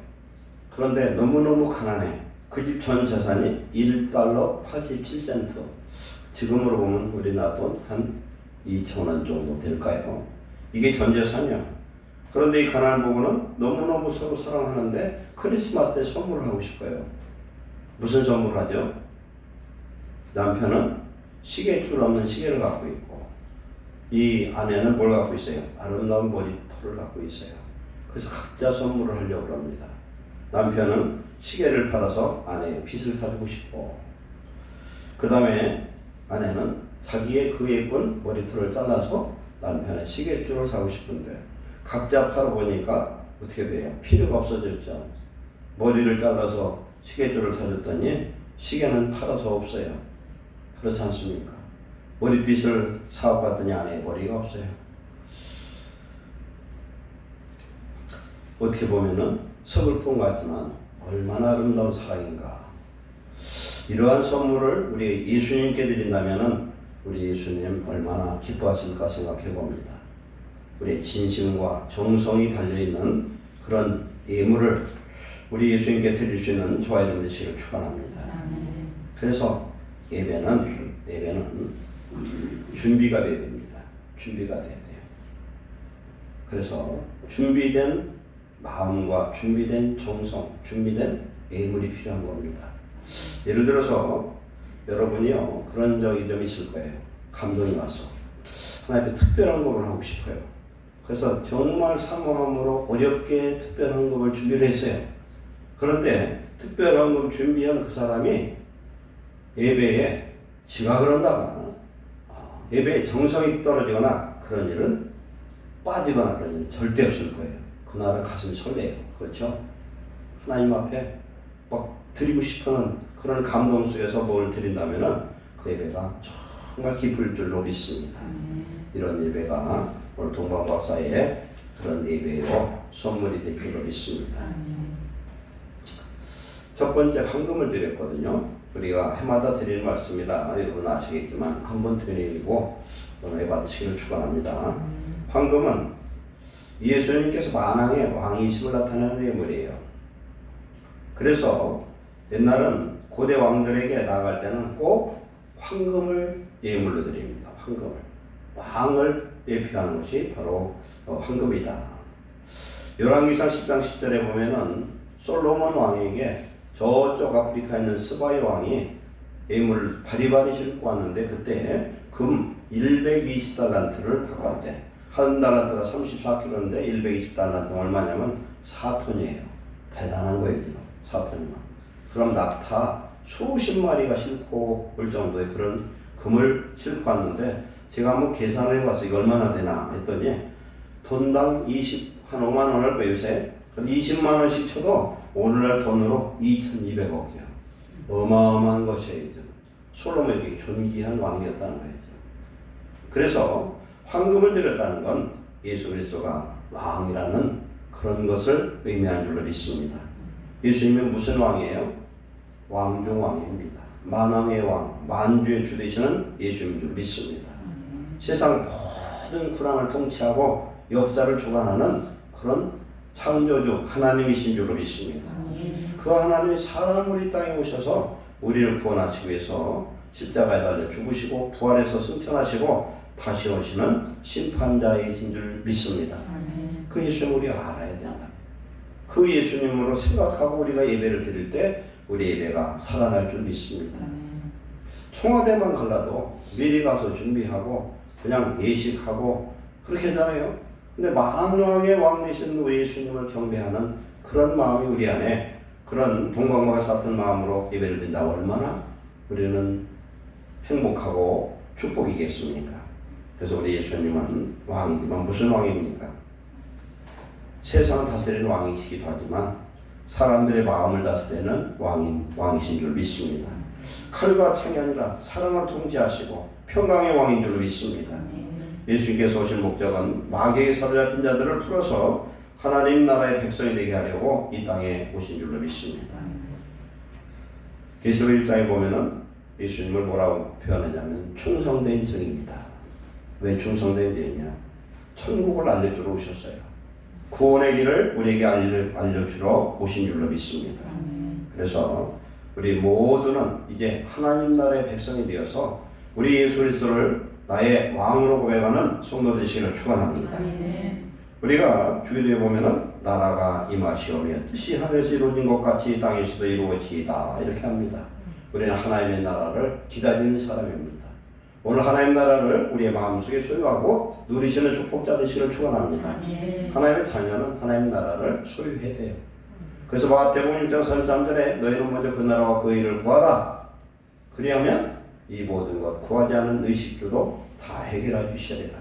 그런데 너무너무 가난해. 그 집 전 재산이 $1 87센트. 지금으로 보면 우리나라 돈 한 2,000원 정도 될까요? 이게 전 재산이야. 그런데 이 가난한 부부는 너무너무 서로 사랑하는데 크리스마스 때 선물을 하고 싶어요. 무슨 선물을 하죠? 남편은 시계줄 없는 시계를 갖고 있고 이 아내는 뭘 갖고 있어요? 아름다운 머리털을 갖고 있어요. 그래서 각자 선물을 하려고 합니다. 남편은 시계를 팔아서 아내의 빚을 사주고 싶고 그 다음에 아내는 자기의 그 예쁜 머리털을 잘라서 남편의 시계줄을 사고 싶은데 각자 팔아보니까 어떻게 돼요? 필요가 없어졌죠. 머리를 잘라서 시계줄을 사줬더니 시계는 팔아서 없어요. 그렇지 않습니까? 머리빗을 사업받더니 아내의 머리가 없어요. 어떻게 보면은 서글픔 같지만 얼마나 아름다운 사랑인가. 이러한 선물을 우리 예수님께 드린다면은 우리 예수님 얼마나 기뻐하실까 생각해 봅니다. 우리의 진심과 정성이 달려있는 그런 예물을 우리 예수님께 드릴 수 있는 저와 여러분 되시기를 축원합니다. 그래서 예배는 준비가 되어야 됩니다. 준비가 돼야 돼요. 그래서 준비된 마음과 준비된 정성, 준비된 예물이 필요한 겁니다. 예를 들어서 여러분이요 그런 적이 좀 있을 거예요. 감동이 와서 하나님께 특별한 것을 하고 싶어요. 그래서 정말 사모함으로 어렵게 특별한 것을 준비를 했어요. 그런데 특별한 것을 준비한 그 사람이 예배에 지각을 한다거나 예배에 정성이 떨어지거나 그런 일은 빠지거나 그런 일은 절대 없을 거예요. 그날은 가슴이 설레요. 그렇죠? 하나님 앞에 막 드리고 싶은 그런 감동 속에서 뭘 드린다면은 그 예배가 정말 기쁠 줄로 믿습니다. 이런 예배가 오늘 동방 박사의 그런 예배로 선물이 될 줄로 믿습니다. 첫 번째 황금을 드렸거든요. 우리가 해마다 드리는 말씀이라 여러분 아시겠지만 한 번 드리고 은혜 받으시기를 축원합니다. 황금은 예수님께서 만왕의 왕이심을 나타내는 예물이에요. 그래서 옛날은 고대 왕들에게 나아갈 때는 꼭 황금을 예물로 드립니다. 황금을. 왕을 예표하는 것이 바로 황금이다. 열왕기상 10장 10절에 보면은 솔로몬 왕에게 저쪽 아프리카에 있는 스바이 왕이 예물을 바리바리 싣고 왔는데 그때 금 120달란트를 갖고 왔대. 한 달란트가 34kg인데 120달란트가 얼마냐면 4톤이에요. 대단한 거예요, 지금. 4톤이면. 그럼 낙타 수십 마리가 싣고 올 정도의 그런 금을 싣고 왔는데, 제가 한번 계산을 해봤어요. 이거 얼마나 되나 했더니, 돈당 한 5만 원 할 거예요, 요새. 20만 원씩 쳐도 오늘날 돈으로 2,200억이요. 어마어마한 것이에요. 솔로몬이 존귀한 왕이었다는 거예요. 그래서 황금을 드렸다는 건 예수 그리스도가 왕이라는 그런 것을 의미하는 줄로 믿습니다. 예수님은 무슨 왕이에요? 왕중 왕입니다. 만왕의 왕, 만주의 주 되시는 예수님인 줄 믿습니다. 세상 모든 군왕을 통치하고 역사를 주관하는 그런 창조주 하나님이신 줄로 믿습니다. 그 하나님이 사람을 이 땅에 오셔서 우리를 구원하시기 위해서 십자가에 달려 죽으시고 부활해서 승천하시고 다시 오시는 심판자이신 줄 믿습니다. 그 예수님 우리가 알아야 된다. 그 예수님으로 생각하고 우리가 예배를 드릴 때 우리 예배가 살아날 줄 믿습니다. 청와대만 갈라도 미리 가서 준비하고 그냥 예식하고 그렇게 하잖아요. 근데 만왕의 왕 되신 우리 예수님을 경배하는 그런 마음이 우리 안에, 그런 동방과 같은 마음으로 예배를 드린다. 얼마나 우리는 행복하고 축복이겠습니까? 그래서 우리 예수님은 왕이지만 무슨 왕입니까? 세상을 다스리는 왕이시기도 하지만 사람들의 마음을 다스리는 왕이신 줄 믿습니다. 칼과 창이 아니라 사랑을 통치하시고 평강의 왕인 줄 믿습니다. 예수님께서 오신 목적은 마귀에 사로잡힌 자들을 풀어서 하나님 나라의 백성이 되게 하려고 이 땅에 오신 줄로 믿습니다. 계시록 1장에 보면은 예수님을 뭐라고 표현하냐면 충성된 증인이다. 왜 충성된 증인이냐? 천국을 알려주러 오셨어요. 구원의 길을 우리에게 알려주러 오신 줄로 믿습니다. 그래서 우리 모두는 이제 하나님 나라의 백성이 되어서 우리 예수 그리스도를 나의 왕으로 고백하는 성도 되시기를 축원합니다. 우리가 주기도에 보면은 나라가 임하시오며 뜻이 하늘에서 이루어진 것 같이 땅에서도 이루어지이다 이렇게 합니다. 우리는 하나님의 나라를 기다리는 사람입니다. 오늘 하나님 나라를 우리의 마음속에 소유하고 누리시는 축복자 되시기를 축원합니다. 하나님의 자녀는 하나님 나라를 소유해야 돼요. 그래서 마태복음 1장 33절에 너희는 먼저 그 나라와 그 의를 구하라. 그리하면 이 모든 것 구하지 않은 의식주도 다 해결해 주시리라.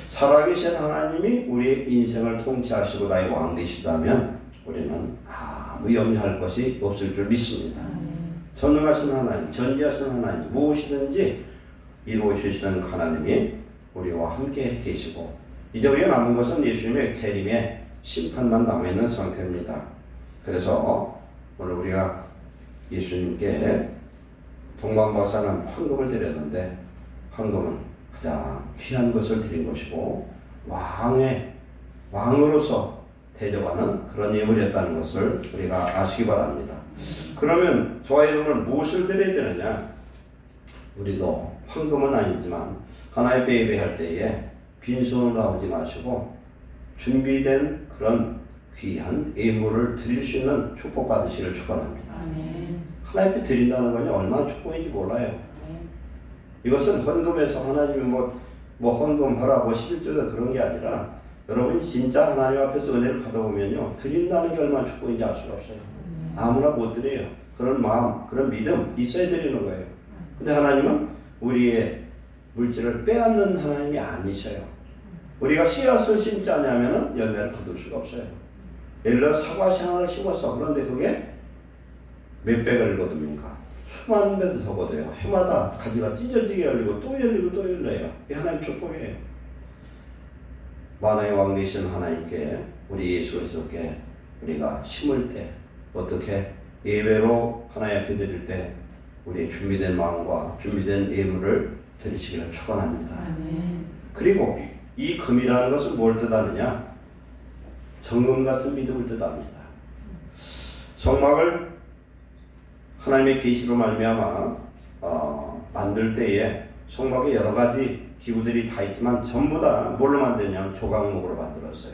살아계신 하나님이 우리의 인생을 통치하시고 나의 왕 되시다면 우리는 아무 염려할 것이 없을 줄 믿습니다. 전능하신 하나님, 전지하신 하나님, 무엇이든지 이루어 주시는 하나님이 우리와 함께 계시고 이제 우리가 남은 것은 예수님의 재림의 심판만 남아있는 상태입니다. 그래서 오늘 우리가 예수님께 동방박사는 황금을 드렸는데 황금은 가장 귀한 것을 드린 것이고 왕으로서 대접하는 그런 예물이었다는 것을 우리가 아시기 바랍니다. 그러면 저와 여러분은 무엇을 드려야 되느냐? 우리도 황금은 아니지만 하나님 예배할 때에 빈손으로 나오지 마시고 준비된 그런 귀한 예물을 드릴 수 있는 축복 받으시기를 축원합니다. 하나님께 드린다는 건 얼마나 축복인지 몰라요. 이것은 헌금에서 하나님이 뭐 헌금하라 11조다 그런 게 아니라 여러분이 진짜 하나님 앞에서 은혜를 받아보면요 드린다는 게 얼마나 축복인지 알 수가 없어요. 아무나 못 드려요. 그런 마음, 그런 믿음 있어야 드리는 거예요. 근데 하나님은 우리의 물질을 빼앗는 하나님이 아니셔요. 우리가 씨앗을 심지 않으면 열매를 거둘 수가 없어요. 예를 들어 사과씨 하나를 심었어. 그런데 그게 몇 백을 거둡니까? 수만 배도 더 거둬요. 해마다 가지가 찢어지게 열리고 또 열리고 또 열려요. 이게 하나님 축복이에요. 만왕의 왕 되신 하나님께 우리 예수 그리스도께 우리가 심을 때 어떻게 예배로 하나님 앞에 드릴 때 우리의 준비된 마음과 준비된 예물을 드리시기를 축원합니다. 그리고 이 금이라는 것은 뭘 뜻하느냐? 정금 같은 믿음을 뜻합니다. 성막을 하나님의 계시로 말미암아 만들 때에 성막에 여러 가지 기구들이 다 있지만 전부 다 뭘로 만드냐면 조각목으로 만들었어요.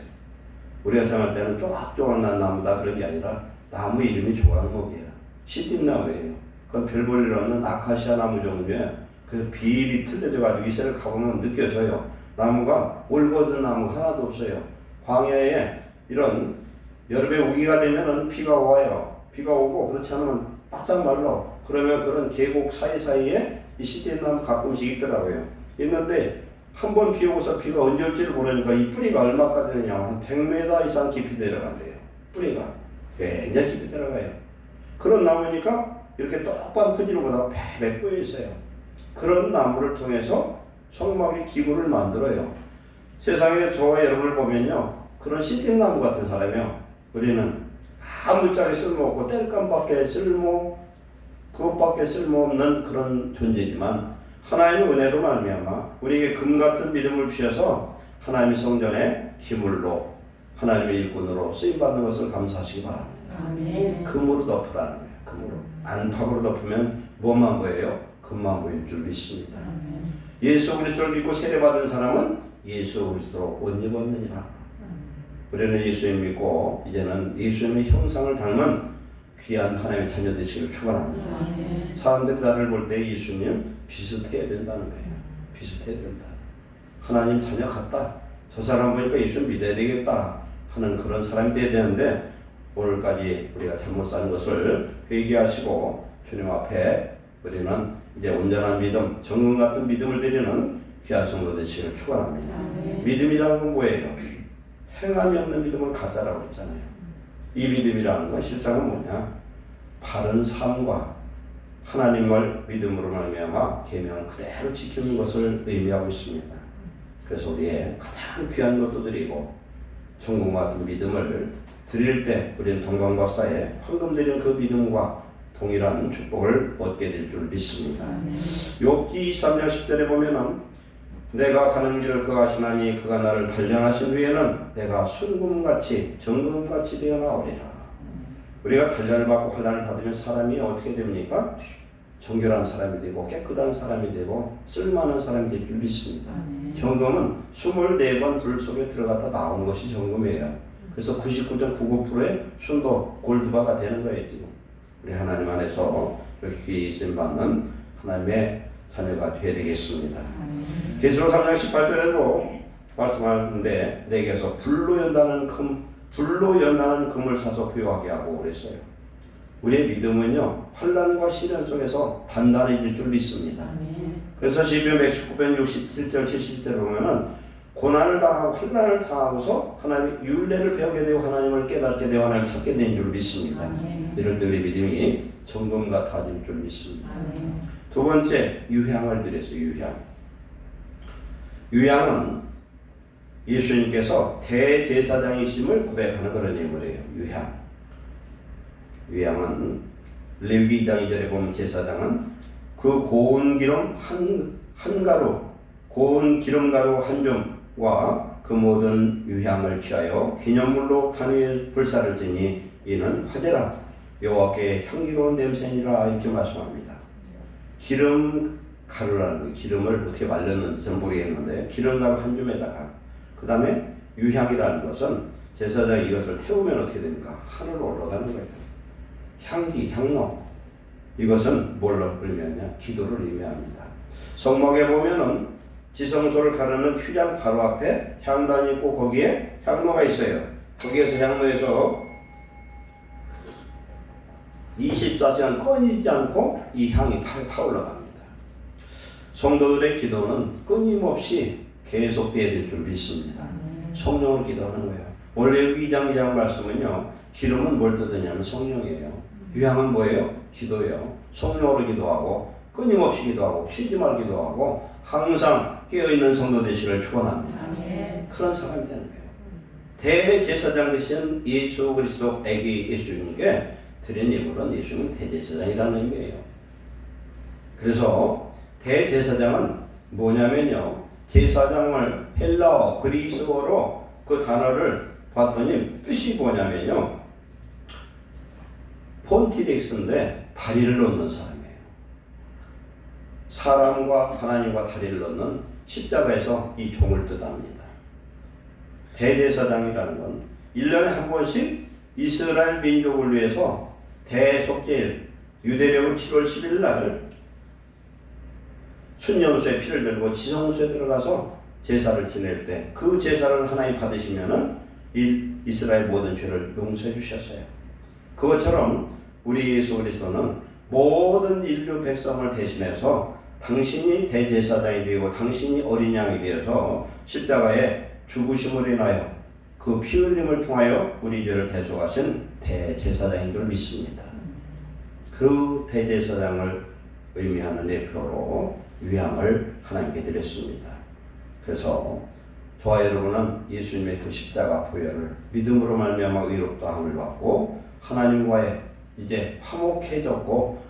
우리가 생각할 때는 쪼각쪼각 난 나무다 그런 게 아니라 나무 이름이 조각목이에요. 시띠나무예요. 그건 별 볼 일 없는 아카시아 나무 종류에 그 비일이 틀려져 가지고 이새를 가보면 느껴져요. 나무가 올곧은 나무 하나도 없어요. 광야에 이런 여름에 우기가 되면은 비가 와요. 비가 오고 그렇지 않으면 바짝 말라. 그러면 그런 계곡 사이사이에 이 시티나무 가끔씩 있더라고요. 있는데 한 번 비 오고서 비가 언제 올지를 모르니까 이 뿌리가 얼마까지 되냐면 한 100m 이상 깊이 내려간대요. 뿌리가 굉장히 깊이 들어가요. 그런 나무니까 이렇게 똑바로 크지를 못하고 배 꼬여 있어요. 그런 나무를 통해서 성막의 기구를 만들어요. 세상에 저와 여러분을 보면요, 그런 시띠나무 같은 사람이요, 우리는 아무짝에 쓸모없고 땔감밖에 그것밖에 쓸모없는 그런 존재지만 하나님의 은혜로 말미암아 우리에게 금 같은 믿음을 주셔서 하나님의 성전에 기물로 하나님의 일꾼으로 쓰임받는 것을 감사하시기 바랍니다. 아멘. 금으로 덮으라는 거예요. 금으로. 안팎으로 덮으면 뭐만 보여요? 금만 보일 줄 믿습니다. 아멘. 예수 그리스도를 믿고 세례받은 사람은 예수 그리스도로 옷 입었느니라. 우리는 예수님 믿고 이제는 예수님의 형상을 닮은 귀한 하나님의 자녀 되시기를 축원합니다. 아멘. 사람들이 나를 볼 때 예수님 비슷해야 된다는 거예요. 비슷해야 된다. 하나님 자녀 같다. 저 사람 보니까 예수 믿어야 되겠다 하는 그런 사람이 돼야 되는데 오늘까지 우리가 잘못 사는 것을 회개하시고 주님 앞에 우리는 이제 온전한 믿음, 정금 같은 믿음을 드리는 귀한 성도 되시기를 축원합니다. 믿음이라는 건 뭐예요? 행함이 없는 믿음은 가짜라고 했잖아요. 이 믿음이라는 건 실상은 뭐냐? 바른 삶과 하나님을 믿음으로 말미암아 계명을 그대로 지키는 것을 의미하고 있습니다. 그래서 우리의 가장 귀한 것도 드리고 정금 같은 믿음을 드릴 때 우리는 동방박사에 황금 드리는 그 믿음과 동일한 축복을 얻게 될 줄 믿습니다. 욥기 23장 10절에 보면은 내가 가는 길을 그가 아시나니 그가 나를 단련하신 후에는 내가 순금같이 정금같이 되어 나오리라. 우리가 단련을 받고 환난을 받으면 사람이 어떻게 됩니까? 정결한 사람이 되고 깨끗한 사람이 되고 쓸만한 사람이 될 줄 믿습니다. 정금은 24번 불 속에 들어갔다 나온 것이 정금이에요. 그래서 99.99%의 순도 골드바가 되는 거예요. 지금 우리 하나님 안에서 이렇게 쓰임받는 하나님의 자녀가 되어야 되겠습니다. 계시록 3장 18절에도 말씀하는데 내게서 불로 연다는 금을 사서 부여하게 하고 그랬어요. 우리의 믿음은요 환난과 시련 속에서 단단해질 줄 믿습니다. 그래서 시편 119편 67절 70절에 보면은 고난을 당하고 환난을 당하고서 하나님의 율례를 배우게 되고 하나님을 깨닫게 되고 하나님을 찾게 된 줄 믿습니다. 이럴 때 우리 믿음이 정금 같아질 줄 믿습니다. 두 번째 유향을 드렸어요. 유향은 예수님께서 대제사장이심을 고백하는 그런 인물이에요. 유향은 레위기 2장 2절에 보면 제사장은 그 고운 기름 한 가루, 고운 기름가루 한 줌과 그 모든 유향을 취하여 기념물로 단 위에 불사를 지니 이는 화제라 여호와께 향기로운 냄새니라 이렇게 말씀합니다. 기름 가루라는 거, 기름을 어떻게 말렸는지 저는 모르겠는데 기름가루 한 줌에다가 그 다음에 유향이라는 것은 제사장이 이것을 태우면 어떻게 됩니까? 하늘로 올라가는 거예요. 향기, 향로. 이것은 뭘로 의미하냐? 기도를 의미합니다. 성막에 보면은 지성소를 가르는 휘장 바로 앞에 향단이 있고 거기에 향로가 있어요. 거기에서 향로에서 24시간 끊이지 않고 이 향이 타올라갑니다. 성도들의 기도는 끊임없이 계속돼야 될 줄 믿습니다. 성령을 기도하는 거예요. 원래 2장 2장 말씀은요. 기름은 뭘 뜻하냐면 성령이에요. 유향은 뭐예요? 기도예요. 성령으로 기도하고 끊임없이 기도하고 쉬지 말고 기도하고 항상 깨어있는 성도 되시기를 축원합니다. 그런 사람이 되는 거예요. 대제사장 되신 예수 그리스도 애기 예수님께 드린 예물은 예수님은 대제사장이라는 의미예요. 그래서 대제사장은 뭐냐면요. 제사장을 헬라어 그리스어로 그 단어를 봤더니 뜻이 뭐냐면요. 폰티덱스인데 다리를 놓는 사람이에요. 사람과 하나님과 다리를 놓는 십자가에서 이 종을 뜻합니다. 대제사장이라는 건 1년에 한 번씩 이스라엘 민족을 위해서 대속죄일 유대력은 7월 10일 날 순염소의 피를 들고 지성소에 들어가서 제사를 지낼 때 그 제사를 하나님 받으시면은 이스라엘 모든 죄를 용서해 주셨어요. 그것처럼 우리 예수 그리스도는 모든 인류 백성을 대신해서 당신이 대제사장이 되고 당신이 어린 양이 되어서 십자가에 죽으심으로 인하여 그 피 흘림을 통하여 우리 죄를 대속하신 대제사장인 줄 믿습니다. 그 대제사장을 의미하는 예표로 위함을 하나님께 드렸습니다. 그래서 저와 여러분은 예수님의 그 십자가 보혈을 믿음으로 말미암아 의롭다 함을 받고 하나님과의 이제 화목해졌고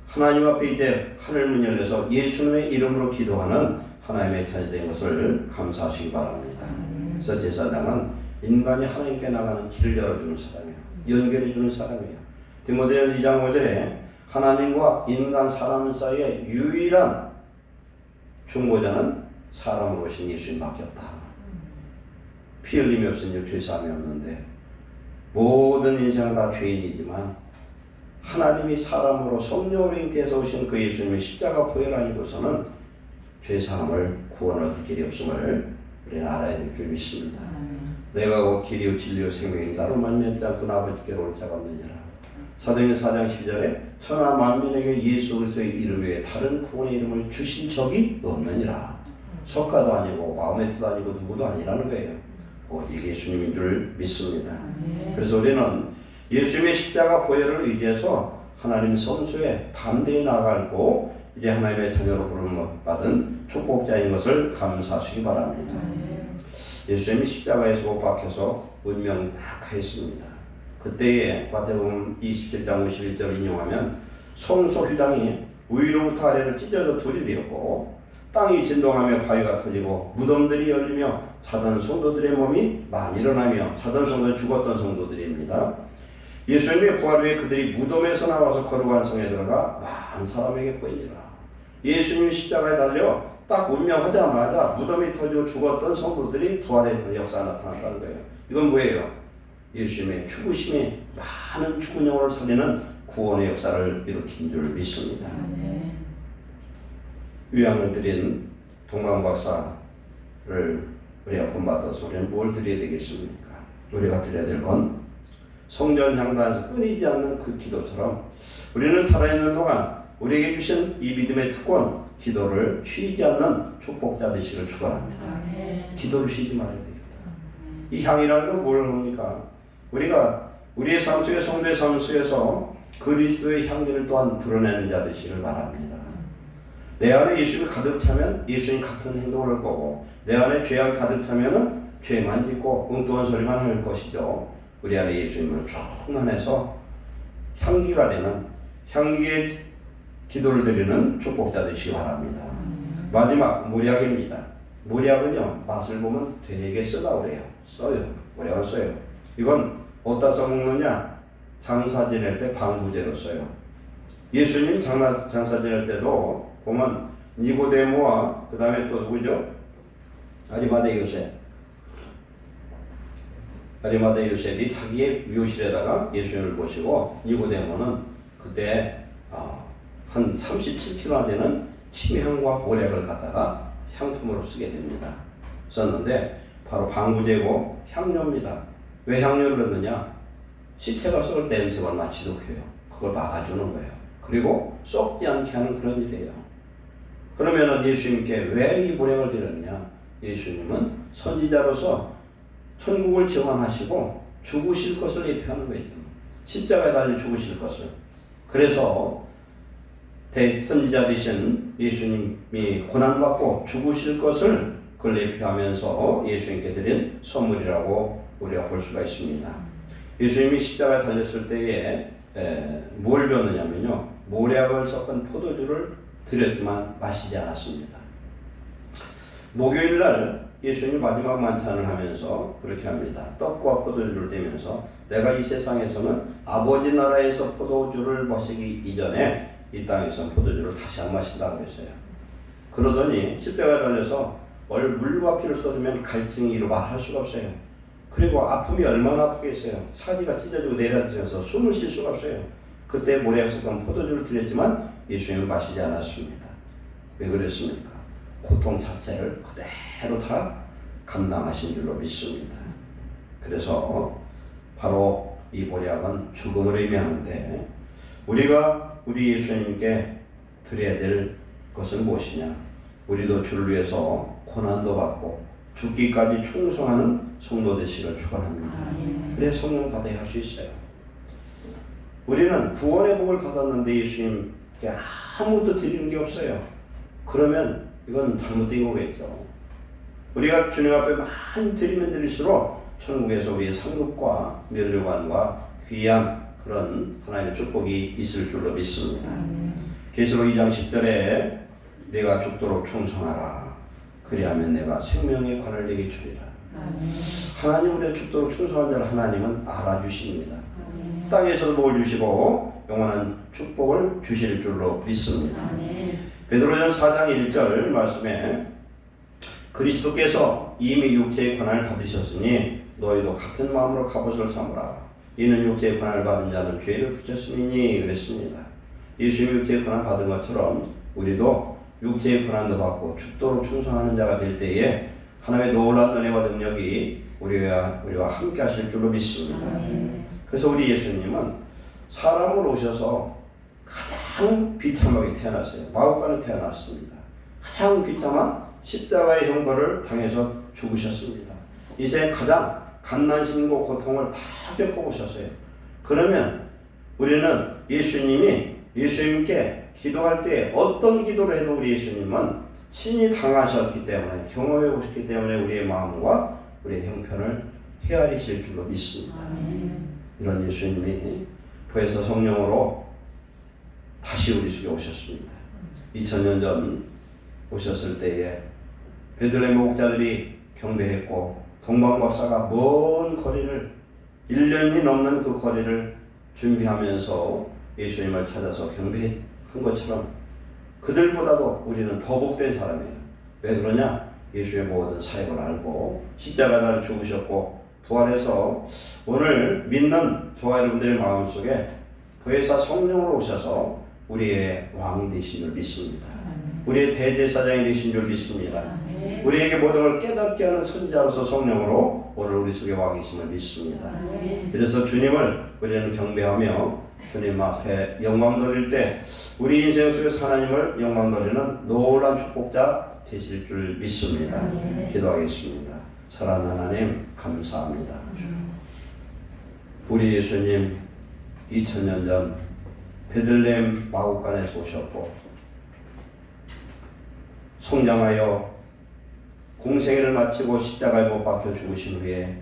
하나님 앞에 이제 하늘문 열려서 예수님의 이름으로 기도하는 하나님의 자녀 된 것을 감사하시기 바랍니다. 그래서 제사장은 인간이 하나님께 나가는 길을 열어주는 사람이에요. 연결해주는 사람이에요. 디모데후서 2장 5절에 하나님과 인간 사람 사이의 유일한 중보자는 사람으로 오신 예수님밖에 없다. 피 흘림이 없으니 죄사함이 없는데 모든 인생은 다 죄인이지만 하나님이 사람으로 성령으로 잉태해서 오신 그 예수님의 십자가 보혈 아니고서는 죄사함을 구원을 얻을 길이 없음을 우리는 알아야 될 줄 믿습니다. 내가 곧 길이요 진리요 생명이다. 나로 말미암지 않고 아버지께로 올 자가 없느니라. 사도행전 4장 12절에 천하 만민에게 예수 그리스도의 이름 외에 다른 구원의 이름을 주신 적이 없느니라. 석가도 아니고 마호메트도 아니고 누구도 아니라는 거예요. 오직 예수님인 줄 믿습니다. 그래서 우리는 예수님의 십자가 보혈을 의지해서 하나님 성수에 담대히 나아가고 이제 하나님의 자녀로 부름을 받은 축복자인 것을 감사하시기 바랍니다. 예수님이 십자가에서 못 박혀서 운명이 다 가했습니다. 그때에 마태복음 27장 51절 인용하면 성소 휘장이 위로부터 아래로 찢어져 둘이 되었고 땅이 진동하며 바위가 터지고 무덤들이 열리며 자던 성도들의 몸이 많이 일어나며 자던 성도는 죽었던 성도들입니다. 예수님의 부활 후에 그들이 무덤에서 나와서 거룩한 성에 들어가 많은 사람에게 보이니라. 예수님이 십자가에 달려 딱 운명하자마자 무덤이 터지고 죽었던 성도들이 부활의 역사가 나타났다는 거예요. 이건 뭐예요? 예수님의 죽으심이 많은 죽은 영혼을 살리는 구원의 역사를 일으킨 줄 믿습니다. 위안을 드린 동방 박사를 우리가 본받아서 우리는 뭘 드려야 되겠습니까? 우리가 드려야 될 건 성전 향단에서 끊이지 않는 그 기도처럼 우리는 살아있는 동안 우리에게 주신 이 믿음의 특권, 기도를 쉬지 않는 축복자 되시기를 축원합니다. 기도를 쉬지 말아야 되겠다. 이 향이라는 건 뭘 합니까? 우리가 우리의 삶 속에 성도의 삶 속에서 그리스도의 향기를 또한 드러내는 자 되시기를 바랍니다. 내 안에 예수님이 가득 차면 예수님 같은 행동을 할 거고 내 안에 죄악이 가득 차면 죄만 짓고 엉뚱한 소리만 할 것이죠. 우리 안에 예수님을 충만해서 향기가 되는 향기의 기도를 드리는 축복자 되시기 바랍니다. 마지막 모략입니다. 모략은요 맛을 보면 되게 쓰다고 그래요. 써요. 모략은 써요. 이건 어디다 써먹느냐? 장사 지낼 때 방부제로 써요. 예수님 장사 지낼 때도 보면 니고데모와 그 다음에 또 누구죠? 아리마대 요셉이 자기의 묘실에다가 예수님을 모시고 니고데모는 그때 한 37kg나 되는 침향과 모략을 갖다가 향품으로 쓰게 됩니다. 썼는데 바로 방부제고 향료입니다. 왜 향료를 넣느냐? 시체가 썩을 때 냄새가 얼마나 지독해요. 그걸 막아주는 거예요. 그리고 썩지 않게 하는 그런 일이에요. 그러면은 예수님께 왜 이 모략을 드렸느냐? 예수님은 선지자로서 천국을 증언하시고 죽으실 것을 예표하는 거죠. 십자가에 달려 죽으실 것을. 그래서 대선지자 되신 예수님이 고난받고 죽으실 것을 그걸 예표하면서 예수님께 드린 선물이라고 우리가 볼 수가 있습니다. 예수님이 십자가에 달렸을 때에 뭘 줬느냐면요. 모략을 섞은 포도주를 드렸지만 마시지 않았습니다. 목요일 날 예수님이 마지막 만찬을 하면서 그렇게 합니다. 떡과 포도주를 떼면서 내가 이 세상에서는 아버지 나라에서 포도주를 마시기 이전에 이 땅에서 포도주를 다시 안 마신다고 했어요. 그러더니 십자가에 달려서 물과 피를 쏟으면 갈증이 이루 말할 수가 없어요. 그리고 아픔이 얼마나 아프겠어요. 사지가 찢어지고 내려앉아서 숨을 쉴 수가 없어요. 그때 모략 섞은 포도주를 드렸지만 예수님은 마시지 않았습니다. 왜 그랬습니까? 고통 자체를 그대로 다 감당하신 줄로 믿습니다. 그래서 바로 이 보약은 죽음을 의미하는데 우리가 우리 예수님께 드려야 될 것은 무엇이냐? 우리도 주를 위해서 고난도 받고 죽기까지 충성하는 성도 되시기를 축원합니다. 그래야 성령 받아야 할 수 있어요. 우리는 구원의 복을 받았는데 예수님께 아무것도 드리는 게 없어요. 그러면 이건 잘못된 거겠죠. 우리가 주님 앞에 많이 드리면 드릴수록 천국에서 우리의 상급과 면류관과 귀한 그런 하나님의 축복이 있을 줄로 믿습니다. 계시록 2장 10절에 내가 죽도록 충성하라. 그리하면 내가 생명의 관을 내게 주리라. 하나님 우리의 죽도록 충성한 자를 하나님은 알아주십니다. 땅에서도 복을 주시고 영원한 축복을 주실 줄로 믿습니다. 베드로전 4장 1절 말씀에 그리스도께서 이미 육체의 권한을 받으셨으니 너희도 같은 마음으로 갑옷을 삼으라. 이는 육체의 권한을 받은 자는 죄를 붙였음이니 그랬습니다. 예수님이 육체의 권한을 받은 것처럼 우리도 육체의 권한도 받고 죽도록 충성하는 자가 될 때에 하나님의 놀라운 은혜와 능력이 우리와 함께 하실 줄로 믿습니다. 그래서 우리 예수님은 사람으로 오셔서 가장 비참하게 태어났어요. 마구간에 태어났습니다. 가장 비참한 십자가의 형벌을 당해서 죽으셨습니다. 이 세상 가장 갓난신고 고통을 다 겪어보셨어요. 그러면 우리는 예수님께 기도할 때 어떤 기도를 해도 우리 예수님은 친히 당하셨기 때문에 경험해 보셨기 때문에 우리의 마음과 우리의 형편을 헤아리실 줄로 믿습니다. 이런 예수님이 부에서 성령으로 다시 우리 속에 오셨습니다. 2000년 전 오셨을 때에 베들레헴 목자들이 경배했고 동방박사가 먼 거리를 1년이 넘는 그 거리를 준비하면서 예수님을 찾아서 경배한 것처럼 그들보다도 우리는 더 복된 사람이에요. 왜 그러냐? 예수의 모든 사역을 알고 십자가를 죽으셨고 부활해서 오늘 믿는 저와 여러분들의 마음속에 보혜사 성령으로 오셔서 우리의 왕이 되신 줄 믿습니다. 우리의 대제사장이 되신 줄 믿습니다. 우리에게 모든 걸 깨닫게 하는 선지자로서 성령으로 오늘 우리 속에 와 계심을 믿습니다. 그래서 주님을 우리는 경배하며 주님 앞에 영광 돌릴 때 우리 인생 속에서 하나님을 영광 돌리는 놀라운 축복자 되실 줄 믿습니다. 기도하겠습니다. 사랑하는 하나님 감사합니다. 우리 예수님 2000년 전 베들레헴 마구간에서 오셨고 성장하여 공생애를 마치고 십자가에 못 박혀 죽으신 후에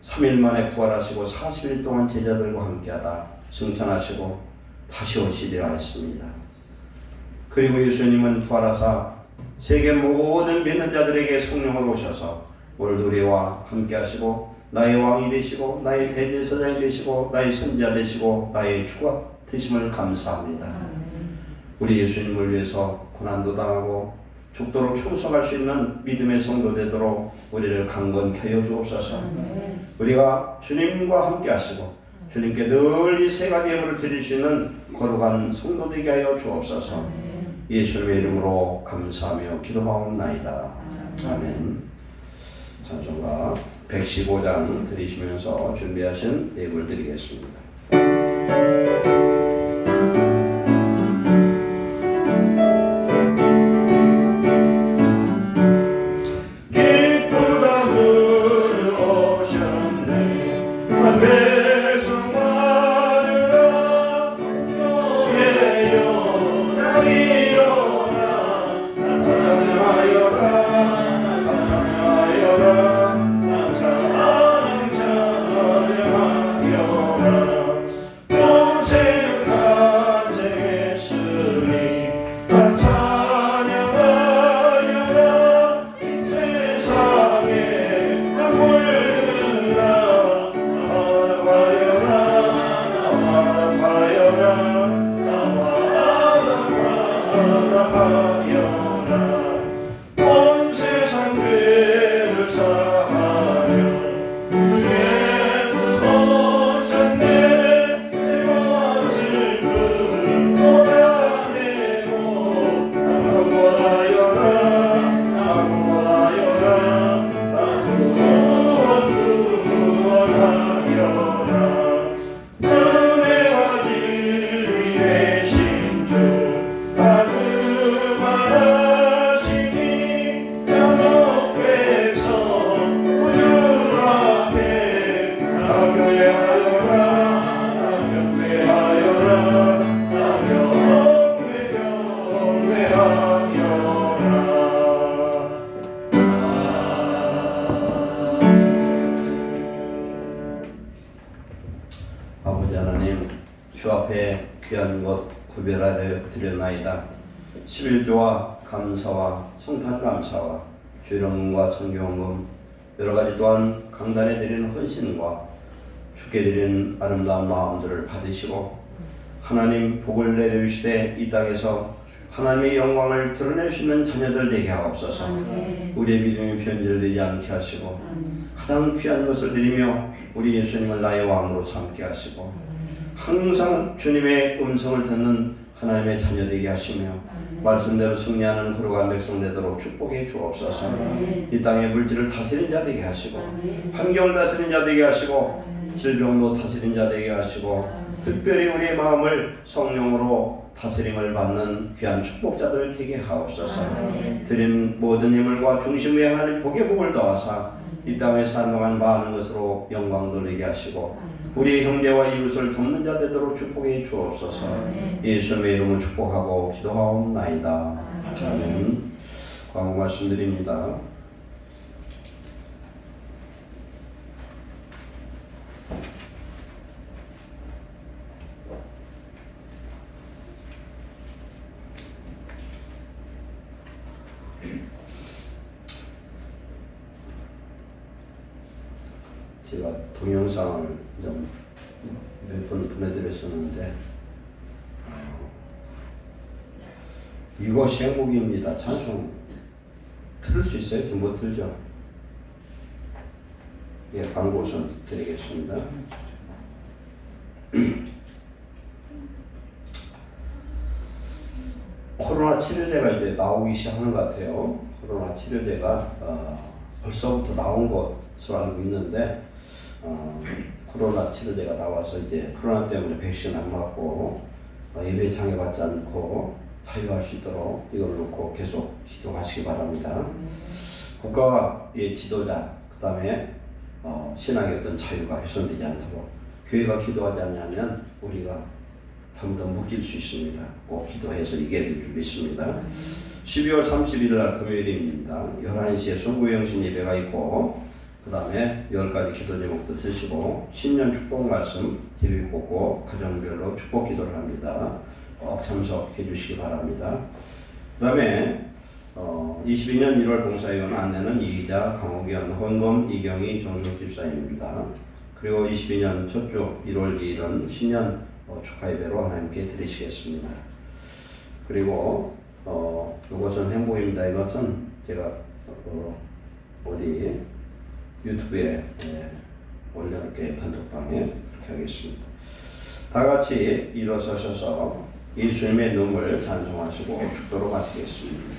3일 만에 부활하시고 40일 동안 제자들과 함께하다 승천하시고 다시 오시리라 했습니다. 그리고 예수님은 부활하사 세계 모든 믿는 자들에게 성령으로 오셔서 오늘도 우리와 함께하시고 나의 왕이 되시고 나의 대제사장이 되시고 나의 선지자 되시고 나의 주가 되심을 감사합니다. 우리 예수님을 위해서 고난도 당하고 죽도록 충성할 수 있는 믿음의 성도 되도록 우리를 강건케 하여 주옵소서. 우리가 주님과 함께 하시고 주님께 늘 이 세 가지 예물을 드릴 수 있는 거룩한 성도 되게 하여 주옵소서. 예수님의 이름으로 감사하며 기도하옵나이다. 아멘. 찬송가 115장 드리시면서 준비하신 예물 드리겠습니다. 새 귀한 것 구별하여 드렸나이다. 11조와 감사와 성탄 감사와 주일헌금과 성교헌금 여러 가지 또한 강단에 드리는 헌신과 주께 드리는 아름다운 마음들을 받으시고 하나님 복을 내려주시되 이 땅에서 하나님의 영광을 드러낼 수 있는 자녀들 되게 하옵소서. 우리의 믿음이 변질되지 않게 하시고 가장 귀한 것을 드리며 우리 예수님을 나의 왕으로 삼게 하시고 항상 주님의 음성을 듣는 하나님의 자녀 되게 하시며 말씀대로 승리하는 거룩한 백성 되도록 축복해 주옵소서. 이 땅의 물질을 다스린 자 되게 하시고 환경을 다스린 자 되게 하시고 질병도 다스린 자 되게 하시고 특별히 우리의 마음을 성령으로 다스림을 받는 귀한 축복자들 되게 하옵소서. 드린 모든 힘을과 중심 위에 하나님 복의 복을 더하사 이 땅에 산동안 많은 것으로 영광 돌리게 하시고 우리의 형제와 이웃을 돕는 자 되도록 축복해 주옵소서. 예수님의 이름으로 축복하고 기도하옵나이다. 아멘. 광고 말씀드립니다. 제가 동영상을 좀 몇 번 보내드렸었는데 이것이 행복입니다. 찬송 틀을 수 있어요? 지금 못 틀죠? 예, 광고 우선 드리겠습니다. 코로나 치료제가 이제 나오기 시작하는 것 같아요. 코로나 치료제가 벌써부터 나온 것으로 알고 있는데 코로나 치료제가 나와서 이제 코로나 때문에 백신 안 맞고 예배 장애받지 않고 자유할 수 있도록 이걸 놓고 계속 기도하시기 바랍니다. 국가의 지도자 그 다음에 신앙의 어떤 자유가 훼손되지 않도록 교회가 기도하지 않으면 우리가 잘못 묶일 수 있습니다. 꼭 기도해서 이겨낼 줄 믿습니다. 12월 31일 날 금요일입니다. 11시에 송구영신 예배가 있고 그 다음에 10가지 기도 제목도 쓰시고 신년 축복 말씀 제비 뽑고 가정별로 축복 기도를 합니다. 꼭 참석해 주시기 바랍니다. 그 다음에 22년 1월 봉사위원 안내는 이기자, 강호기현, 헌금, 이경희, 정숙 집사님입니다. 그리고 22년 첫 주 1월 2일은 신년 축하 예배로 하나님께 드리시겠습니다. 그리고 이것은 행복입니다. 이것은 제가 어디 유튜브에 올려놓을게 단톡방에 그렇게 하겠습니다. 다 같이 일어서셔서 예수님의 눈물 찬송하시고 축도로 마치겠습니다.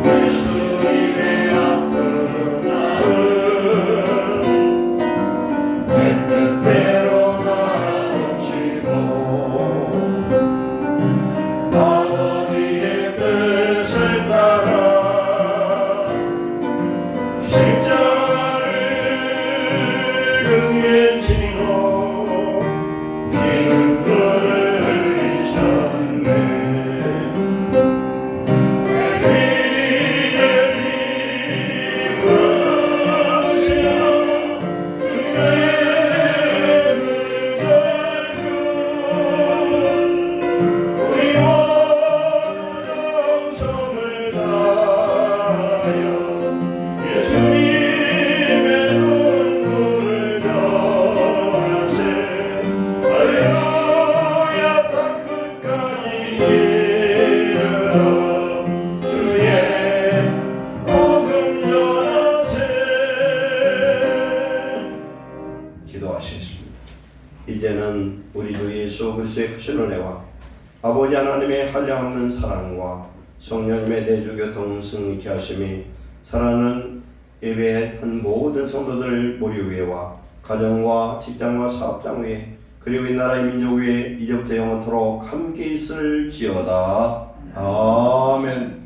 예수님의 아픈 기도하시겠습니다. 이제는 우리 주 예수 그리스도의 크신 은혜와 아버지 하나님의 한량없는 사랑과 성령님의 내주교통 승리케 하심이 사랑하는 예배한 모든 성도들 모두 위에와 가정과 직장과 사업장 위에 그리고 이 나라의 민족 위에 이제부터 영원토록 함께 있을지어다. 아멘.